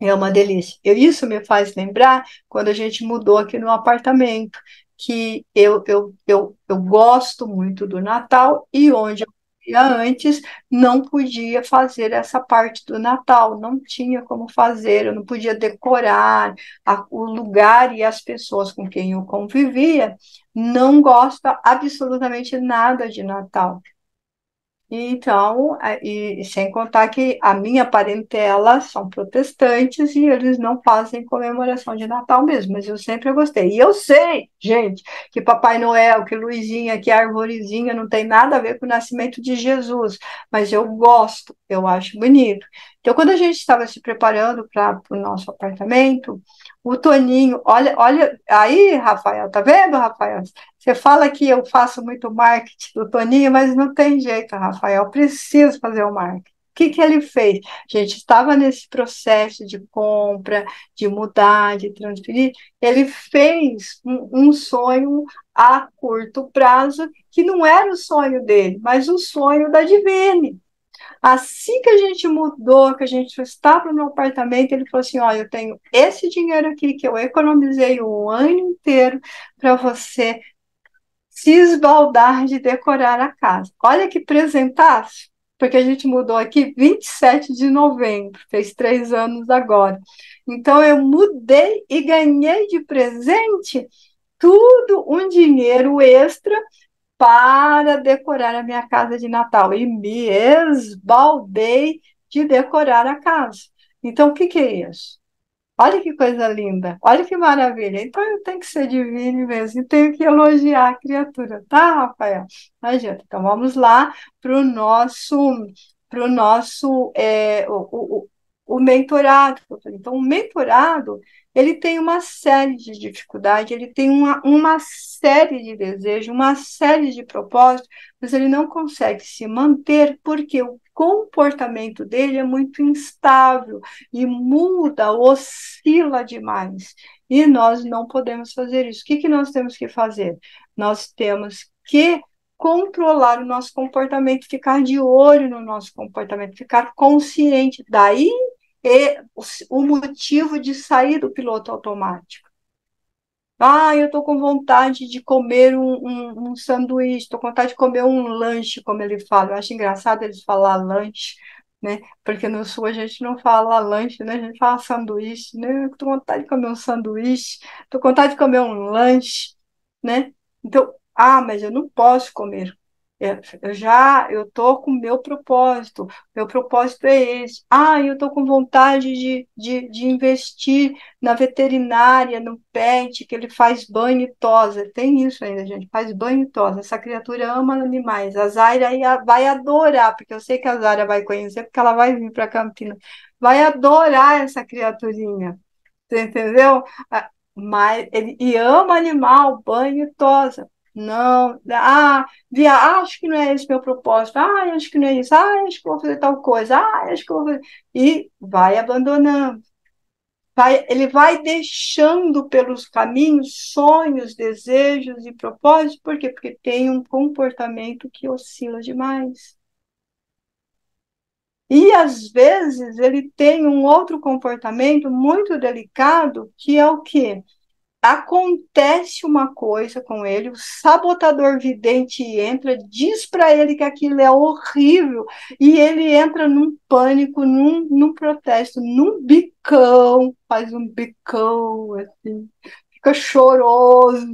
É uma delícia. Isso me faz lembrar quando a gente mudou aqui no apartamento, que eu gosto muito do Natal e onde eu ia antes não podia fazer essa parte do Natal, não tinha como fazer, eu não podia decorar o lugar e as pessoas com quem eu convivia não gostam absolutamente nada de Natal. Então, e sem contar que a minha parentela são protestantes e eles não fazem comemoração de Natal mesmo, mas eu sempre gostei. E eu sei, gente, que Papai Noel, que Luizinha, que Arvorezinha não tem nada a ver com o nascimento de Jesus, mas eu gosto, eu acho bonito. Então, quando a gente estava se preparando para o nosso apartamento, o Toninho, olha, aí, Rafael, tá vendo, Rafael? Você fala que eu faço muito marketing do Toninho, mas não tem jeito, Rafael. Eu preciso fazer o marketing. O que que ele fez? A gente estava nesse processo de compra, de mudar, de transferir. Ele fez um sonho a curto prazo, que não era o sonho dele, mas o sonho da Divine. Assim que a gente mudou, que a gente estava no apartamento, ele falou assim: Olha, eu tenho esse dinheiro aqui que eu economizei o ano inteiro para você se esbaldar de decorar a casa. Olha que presentaço, porque a gente mudou aqui 27 de novembro, fez 3 anos agora. Então, eu mudei e ganhei de presente tudo um dinheiro extra para decorar a minha casa de Natal. E me esbaldei de decorar a casa. Então, o que que é isso? Olha que coisa linda, olha que maravilha. Então eu tenho que ser divino mesmo, e tenho que elogiar a criatura, tá, Rafael? Não adianta. Então vamos lá para o mentorado. Então, o mentorado, ele tem uma série de dificuldades, ele tem uma série de desejos, uma série de propósitos, mas ele não consegue se manter porque o comportamento dele é muito instável e muda, oscila demais. E nós não podemos fazer isso. O que que nós temos que fazer? Nós temos que controlar o nosso comportamento, ficar de olho no nosso comportamento, ficar consciente. Daí é o motivo de sair do piloto automático. Ah, eu estou com vontade de comer um sanduíche, estou com vontade de comer um lanche, como ele fala. Eu acho engraçado eles falar lanche, né? Porque no sul a gente não fala lanche, né? A gente fala sanduíche, né? Estou com vontade de comer um sanduíche, estou com vontade de comer um lanche, né? Então, mas eu não posso comer. Eu estou com o meu propósito é esse. Eu estou com vontade de investir na veterinária, no pet, que ele faz banho e tosa. Tem isso ainda, gente, faz banho e tosa. Essa criatura ama animais. A Zaira aí vai adorar, porque eu sei que a Zaira vai conhecer, porque ela vai vir para Campinas. Vai adorar essa criaturinha. Você entendeu? Mas e ama animal, banho e tosa. Não, acho que não é esse meu propósito. Acho que não é isso. Acho que vou fazer tal coisa. Acho que vou fazer. E vai abandonando. Ele vai deixando pelos caminhos sonhos, desejos e propósitos. Por quê? Porque tem um comportamento que oscila demais. E às vezes ele tem um outro comportamento muito delicado, que é o quê? Acontece uma coisa com ele, o sabotador vidente entra, diz para ele que aquilo é horrível, e ele entra num pânico, num protesto, num bicão, faz um bicão, assim, fica choroso,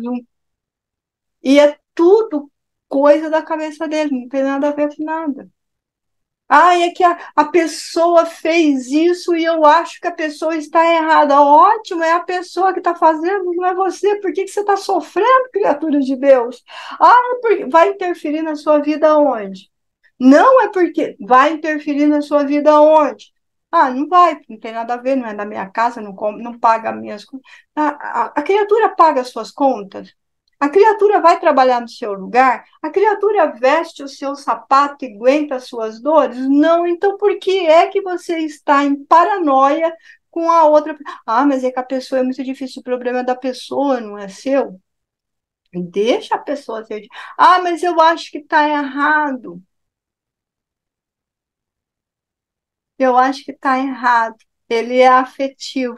e é tudo coisa da cabeça dele, não tem nada a ver com nada. É que a pessoa fez isso e eu acho que a pessoa está errada. Ótimo, é a pessoa que está fazendo, não é você. Por que você está sofrendo, criatura de Deus? Porque vai interferir na sua vida onde? Não é porque vai interferir na sua vida onde? Não vai, não tem nada a ver, não é da minha casa, não paga minhas contas. A criatura paga as suas contas? A criatura vai trabalhar no seu lugar? A criatura veste o seu sapato e aguenta as suas dores? Não, então por que é que você está em paranoia com a outra? Mas é que a pessoa é muito difícil, o problema é da pessoa, não é seu. Deixa a pessoa ser. Mas eu acho que está errado. Eu acho que está errado. Ele é afetivo.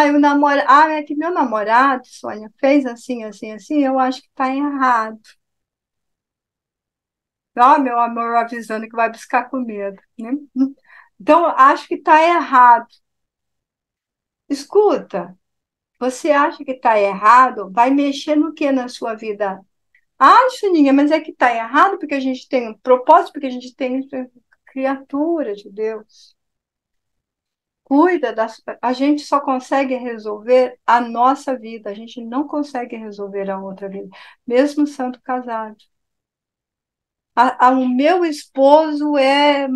Eu namoro. É que meu namorado, Sônia, fez assim, assim, assim. Eu acho que está errado. Meu amor avisando que vai buscar comida, né? Então, acho que está errado. Escuta, você acha que está errado? Vai mexer no que na sua vida? Chuninha, mas é que está errado porque a gente tem um propósito, porque a gente tem criatura de Deus. Cuida das. A gente só consegue resolver a nossa vida, a gente não consegue resolver a outra vida, mesmo sendo casado. O meu esposo é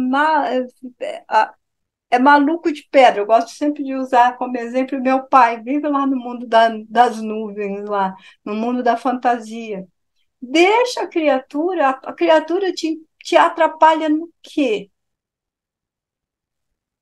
maluco de pedra. Eu gosto sempre de usar como exemplo meu pai, vive lá no mundo das nuvens, lá, no mundo da fantasia. Deixa a criatura te atrapalha no quê?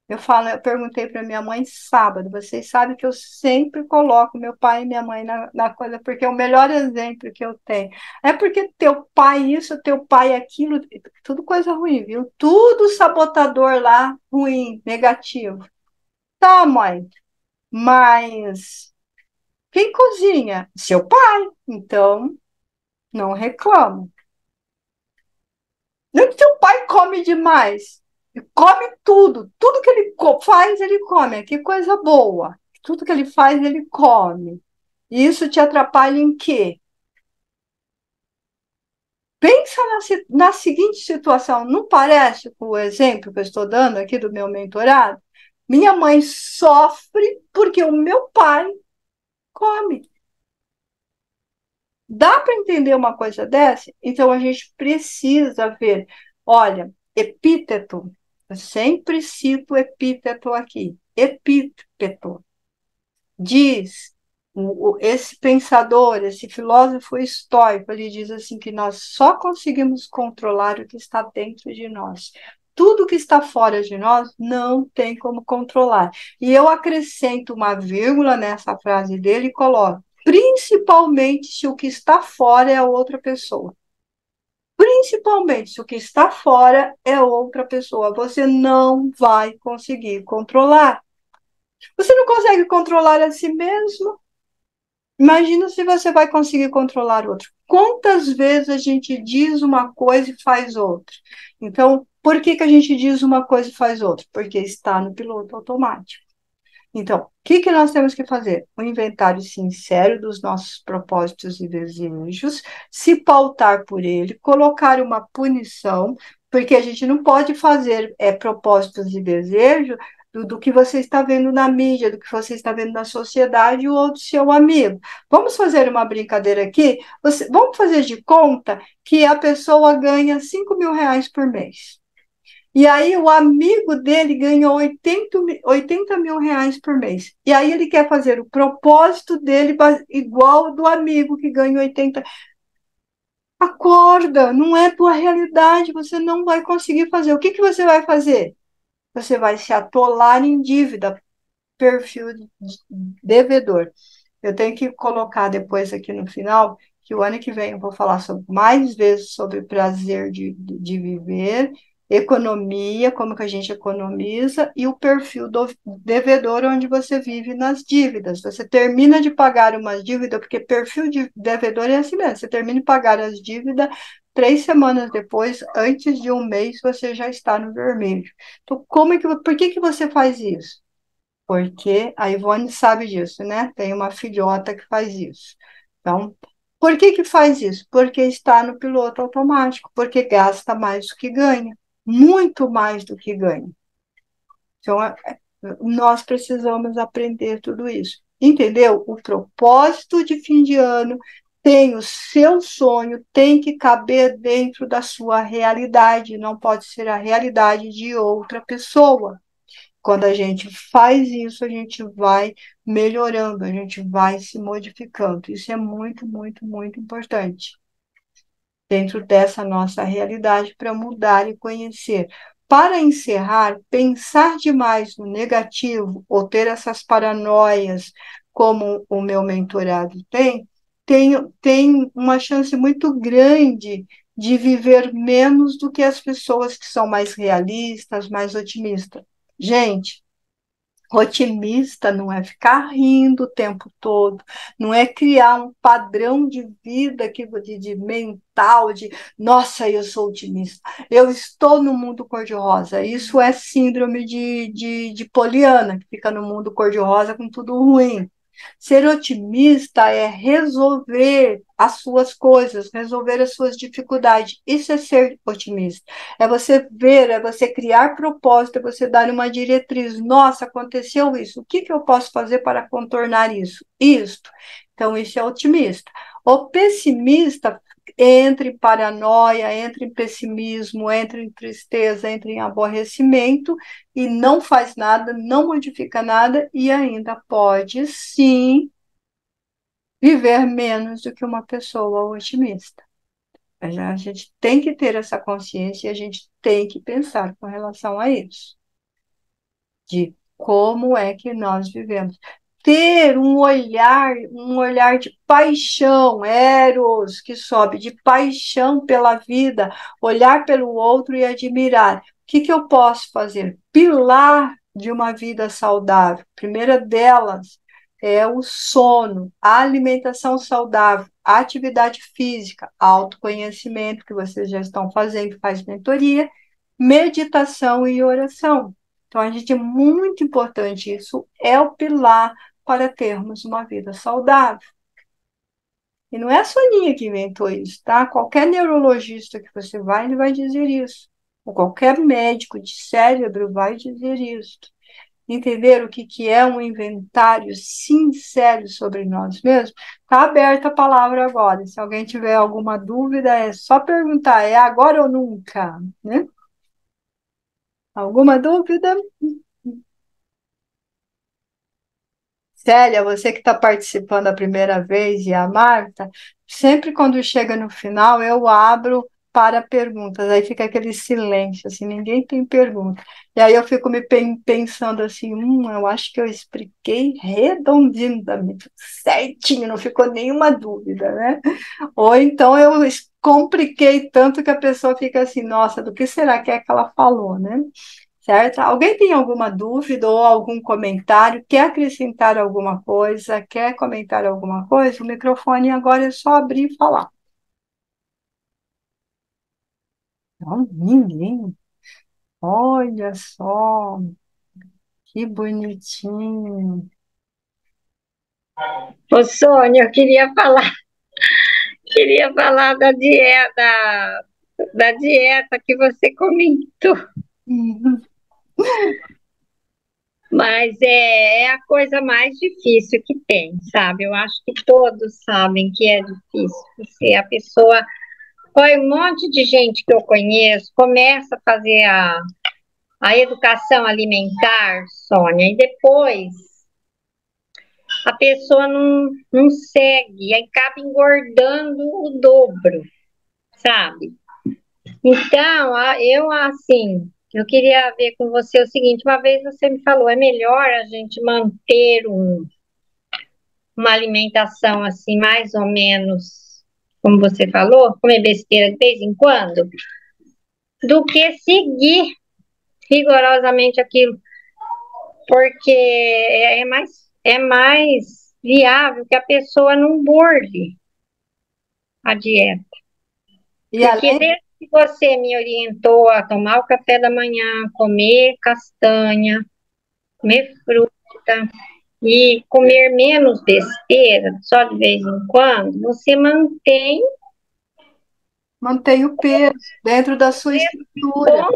Eu perguntei para minha mãe sábado. Vocês sabem que eu sempre coloco meu pai e minha mãe na coisa, porque é o melhor exemplo que eu tenho. É porque teu pai isso, teu pai aquilo, tudo coisa ruim, viu? Tudo sabotador lá, ruim, negativo. Tá, mãe, mas quem cozinha? Seu pai. Então, não reclamo. Nem seu pai come demais. Ele come tudo. Tudo que ele faz, ele come. Que coisa boa. Tudo que ele faz, ele come. E isso te atrapalha em quê? Pensa na seguinte situação. Não parece com o exemplo que eu estou dando aqui do meu mentorado? Minha mãe sofre porque o meu pai come. Dá para entender uma coisa dessa? Então a gente precisa ver. Olha, epíteto, eu sempre cito epíteto aqui. Epíteto diz, esse pensador, esse filósofo estoico, ele diz assim que nós só conseguimos controlar o que está dentro de nós. Tudo que está fora de nós não tem como controlar. E eu acrescento uma vírgula nessa frase dele e coloco principalmente se o que está fora é outra pessoa. Principalmente se o que está fora é outra pessoa. Você não vai conseguir controlar. Você não consegue controlar a si mesmo. Imagina se você vai conseguir controlar outro. Quantas vezes a gente diz uma coisa e faz outra? Então, por que a gente diz uma coisa e faz outra? Porque está no piloto automático. Então, o que que nós temos que fazer? Um inventário sincero dos nossos propósitos e desejos, se pautar por ele, colocar uma punição, porque a gente não pode fazer propósitos e desejos do que você está vendo na mídia, do que você está vendo na sociedade ou do seu amigo. Vamos fazer uma brincadeira aqui? Vamos fazer de conta que a pessoa ganha R$ 5.000 por mês. E aí o amigo dele ganhou 80 mil reais por mês. E aí ele quer fazer o propósito dele igual ao do amigo que ganha 80. Acorda, não é tua realidade, você não vai conseguir fazer. O que que você vai fazer? Você vai se atolar em dívida, perfil devedor. Eu tenho que colocar depois aqui no final que o ano que vem eu vou falar mais vezes sobre o prazer de viver, economia, como que a gente economiza, e o perfil do devedor, onde você vive nas dívidas. Você termina de pagar uma dívida, porque perfil de devedor é assim mesmo, você termina de pagar as dívidas, 3 semanas depois, antes de um mês, você já está no vermelho. Então, por que que você faz isso? Porque a Ivone sabe disso, né? Tem uma filhota que faz isso. Então, por que que faz isso? Porque está no piloto automático, porque gasta mais do que ganha, muito mais do que ganha. Então, nós precisamos aprender tudo isso. Entendeu? O propósito de fim de ano tem o seu sonho, tem que caber dentro da sua realidade, não pode ser a realidade de outra pessoa. Quando a gente faz isso, a gente vai melhorando, a gente vai se modificando. Isso é muito, muito, muito importante dentro dessa nossa realidade para mudar e conhecer. Para encerrar, pensar demais no negativo ou ter essas paranoias, como o meu mentorado tem uma chance muito grande de viver menos do que as pessoas que são mais realistas, mais otimistas. Gente, otimista não é ficar rindo o tempo todo, não é criar um padrão de vida de mental, de nossa, eu sou otimista, eu estou no mundo cor-de-rosa. Isso é síndrome de Poliana, que fica no mundo cor-de-rosa com tudo ruim. Ser otimista é resolver as suas coisas, resolver as suas dificuldades. Isso é ser otimista. É você ver, é você criar propósito, é você dar uma diretriz. Nossa, aconteceu isso. O que que eu posso fazer para contornar isso? Isto. Então, isso é otimista. O pessimista entra em paranoia, entra em pessimismo, entra em tristeza, entra em aborrecimento e não faz nada, não modifica nada e ainda pode sim viver menos do que uma pessoa otimista. A gente tem que ter essa consciência e a gente tem que pensar com relação a isso, de como é que nós vivemos. Ter um olhar de paixão, eros, que sobe, de paixão pela vida, olhar pelo outro e admirar. O que que eu posso fazer? Pilar de uma vida saudável. A primeira delas é o sono, a alimentação saudável, a atividade física, autoconhecimento, que vocês já estão fazendo, faz mentoria, meditação e oração. Então, a gente é muito importante, isso é o pilar para termos uma vida saudável. E não é a Soninha que inventou isso, tá? Qualquer neurologista que você vai, ele vai dizer isso. Ou qualquer médico de cérebro vai dizer isso. Entender o que, que é um inventário sincero sobre nós mesmos? Está aberta a palavra agora. Se alguém tiver alguma dúvida, é só perguntar, é agora ou nunca, né? Alguma dúvida? Célia, você que está participando a primeira vez e a Marta, sempre quando chega no final eu abro para perguntas, aí fica aquele silêncio, assim, ninguém tem pergunta. E aí eu fico pensando assim, eu acho que eu expliquei redondamente, certinho, não ficou nenhuma dúvida, né? Ou então eu compliquei tanto que a pessoa fica assim, nossa, do que será que é que ela falou, né? Certo? Alguém tem alguma dúvida ou algum comentário? Quer acrescentar alguma coisa? Quer comentar alguma coisa? O microfone agora é só abrir e falar. Não, ninguém. Olha só. Que bonitinho.
Ô, Sônia, eu queria falar da dieta que você comentou,
Uhum.
mas é a coisa mais difícil que tem, sabe? Eu acho que todos sabem que é difícil. Se a pessoa, foi um monte de gente que eu conheço, começa a fazer a educação alimentar, Sônia, e depois a pessoa não segue, aí acaba engordando o dobro, sabe? Então, eu queria ver com você o seguinte: uma vez você me falou, é melhor a gente manter uma alimentação assim, mais ou menos, como você falou, comer besteira de vez em quando, do que seguir rigorosamente aquilo, porque é mais viável que a pessoa não borde a dieta.
E
Porque
além,
desde que você me orientou a tomar o café da manhã, comer castanha, comer fruta e comer menos besteira, só de vez em quando, você mantém
mantém o peso dentro da sua estrutura.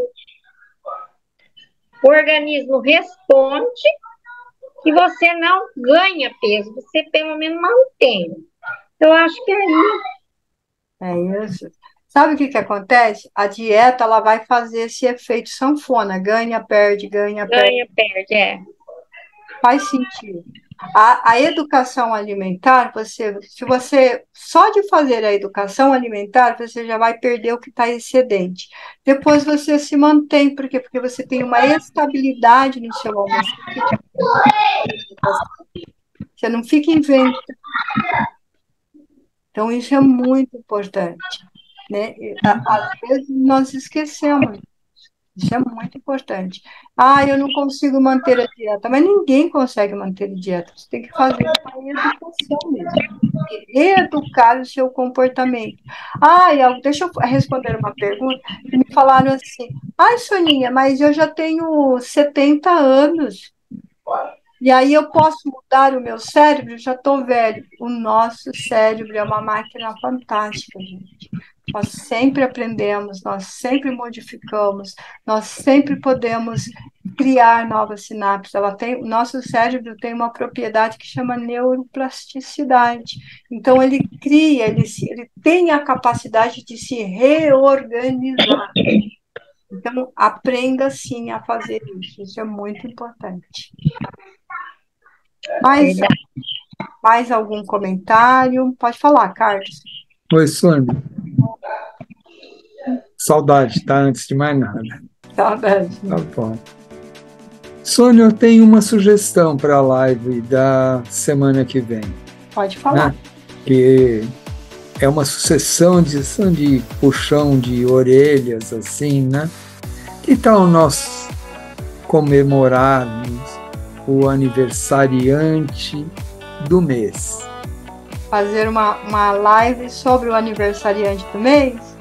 o organismo responde e você não ganha peso, você pelo menos mantém. Eu acho que aí
É isso. Sabe o que que acontece? A dieta ela vai fazer esse efeito sanfona, ganha, perde, ganha, perde.
ganha, perde, é.
Faz sentido. A educação alimentar, se você só de fazer a educação alimentar, você já vai perder o que está excedente. Depois você se mantém, por quê? Porque você tem uma estabilidade no seu almoço. Você não fica inventando. Então, isso é muito importante, né? Às vezes nós esquecemos. Isso é muito importante. Ah, eu não consigo manter a dieta, mas ninguém consegue manter a dieta. Você tem que fazer uma educação mesmo. Reeducar o seu comportamento. Ah, deixa eu responder uma pergunta. Me falaram assim: ai, Soninha, mas eu já tenho 70 anos. E aí eu posso mudar o meu cérebro? Já estou velho. O nosso cérebro é uma máquina fantástica, gente. Nós sempre aprendemos, nós sempre modificamos, nós sempre podemos criar novas sinapses. O nosso cérebro tem uma propriedade que chama neuroplasticidade. Então ele cria, ele tem a capacidade de se reorganizar. Então aprenda sim a fazer isso. Isso é muito importante. Mais, mais algum comentário? Pode falar, Carlos.
Oi, Sônia. Saudade, tá? Antes de mais nada.
Saudade.
Tá bom. Sônia, eu tenho uma sugestão para a live da semana que vem.
Pode falar.
Né? Que é uma sucessão de puxão de orelhas, assim, né? Que tal nós comemorarmos o aniversariante do mês?
Fazer uma live sobre o aniversariante do mês?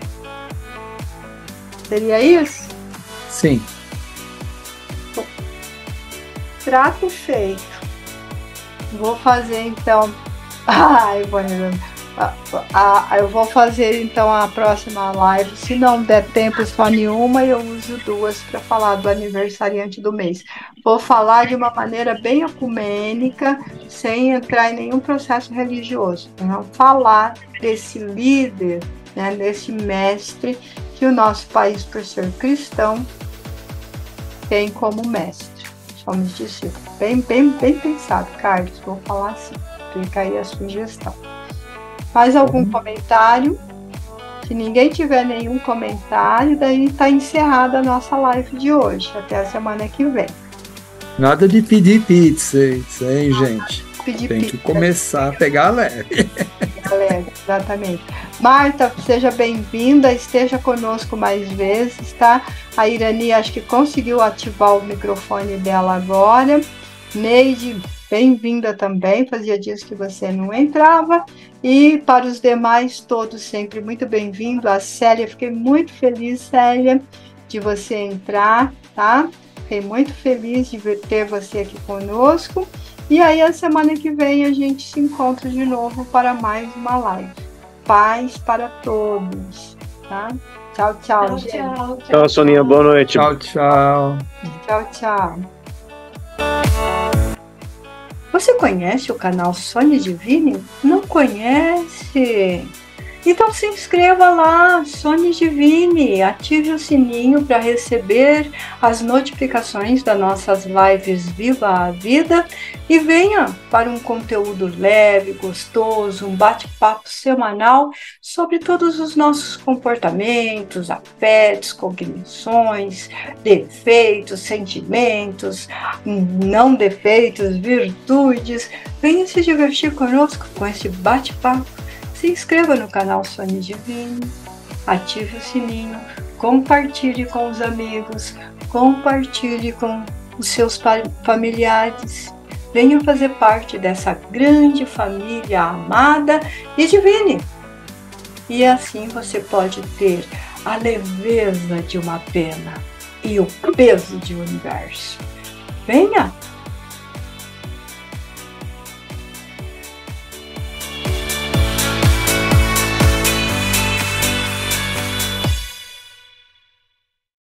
Seria isso?
Sim.
Trato feito. Vou fazer então. Eu vou fazer então a próxima live. Se não der tempo só nenhuma, eu uso duas para falar do aniversariante do mês. Vou falar de uma maneira bem ecumênica, sem entrar em nenhum processo religioso. Vou falar desse líder, né, desse mestre que o nosso país, por ser cristão, tem como mestre. Somos discípulos. Bem pensado, Carlos. Vou falar assim. Fica aí a sugestão. Mais algum comentário? Se ninguém tiver nenhum comentário, daí está encerrada a nossa live de hoje. Até a semana que vem.
Nada de pedir pizza, isso aí, gente.
Tem
que começar a pegar leve.
Leve, exatamente. Marta, seja bem-vinda, esteja conosco mais vezes, tá? A Irani acho que conseguiu ativar o microfone dela agora. Neide, bem-vinda também, fazia dias que você não entrava. E para os demais, todos sempre muito bem-vindo. A Célia, fiquei muito feliz, Célia, de você entrar, tá? Fiquei muito feliz de ter você aqui conosco. E aí, a semana que vem, a gente se encontra de novo para mais uma live. Paz para todos, tá? Tchau, tchau, gente.
Tchau, Soninha. Boa noite.
Tchau, tchau.
Tchau, tchau. Você conhece o canal Sônia Divine? Não conhece? Então se inscreva lá, Sônia Divine, ative o sininho para receber as notificações das nossas lives Viva a Vida e venha para um conteúdo leve, gostoso, um bate-papo semanal sobre todos os nossos comportamentos, afetos, cognições, defeitos, sentimentos, não defeitos, virtudes. Venha se divertir conosco com esse bate-papo. Se inscreva no canal Sônia Divine, ative o sininho, compartilhe com os amigos, compartilhe com os seus familiares. Venha fazer parte dessa grande família amada e divine. E assim você pode ter a leveza de uma pena e o peso de um universo. Venha!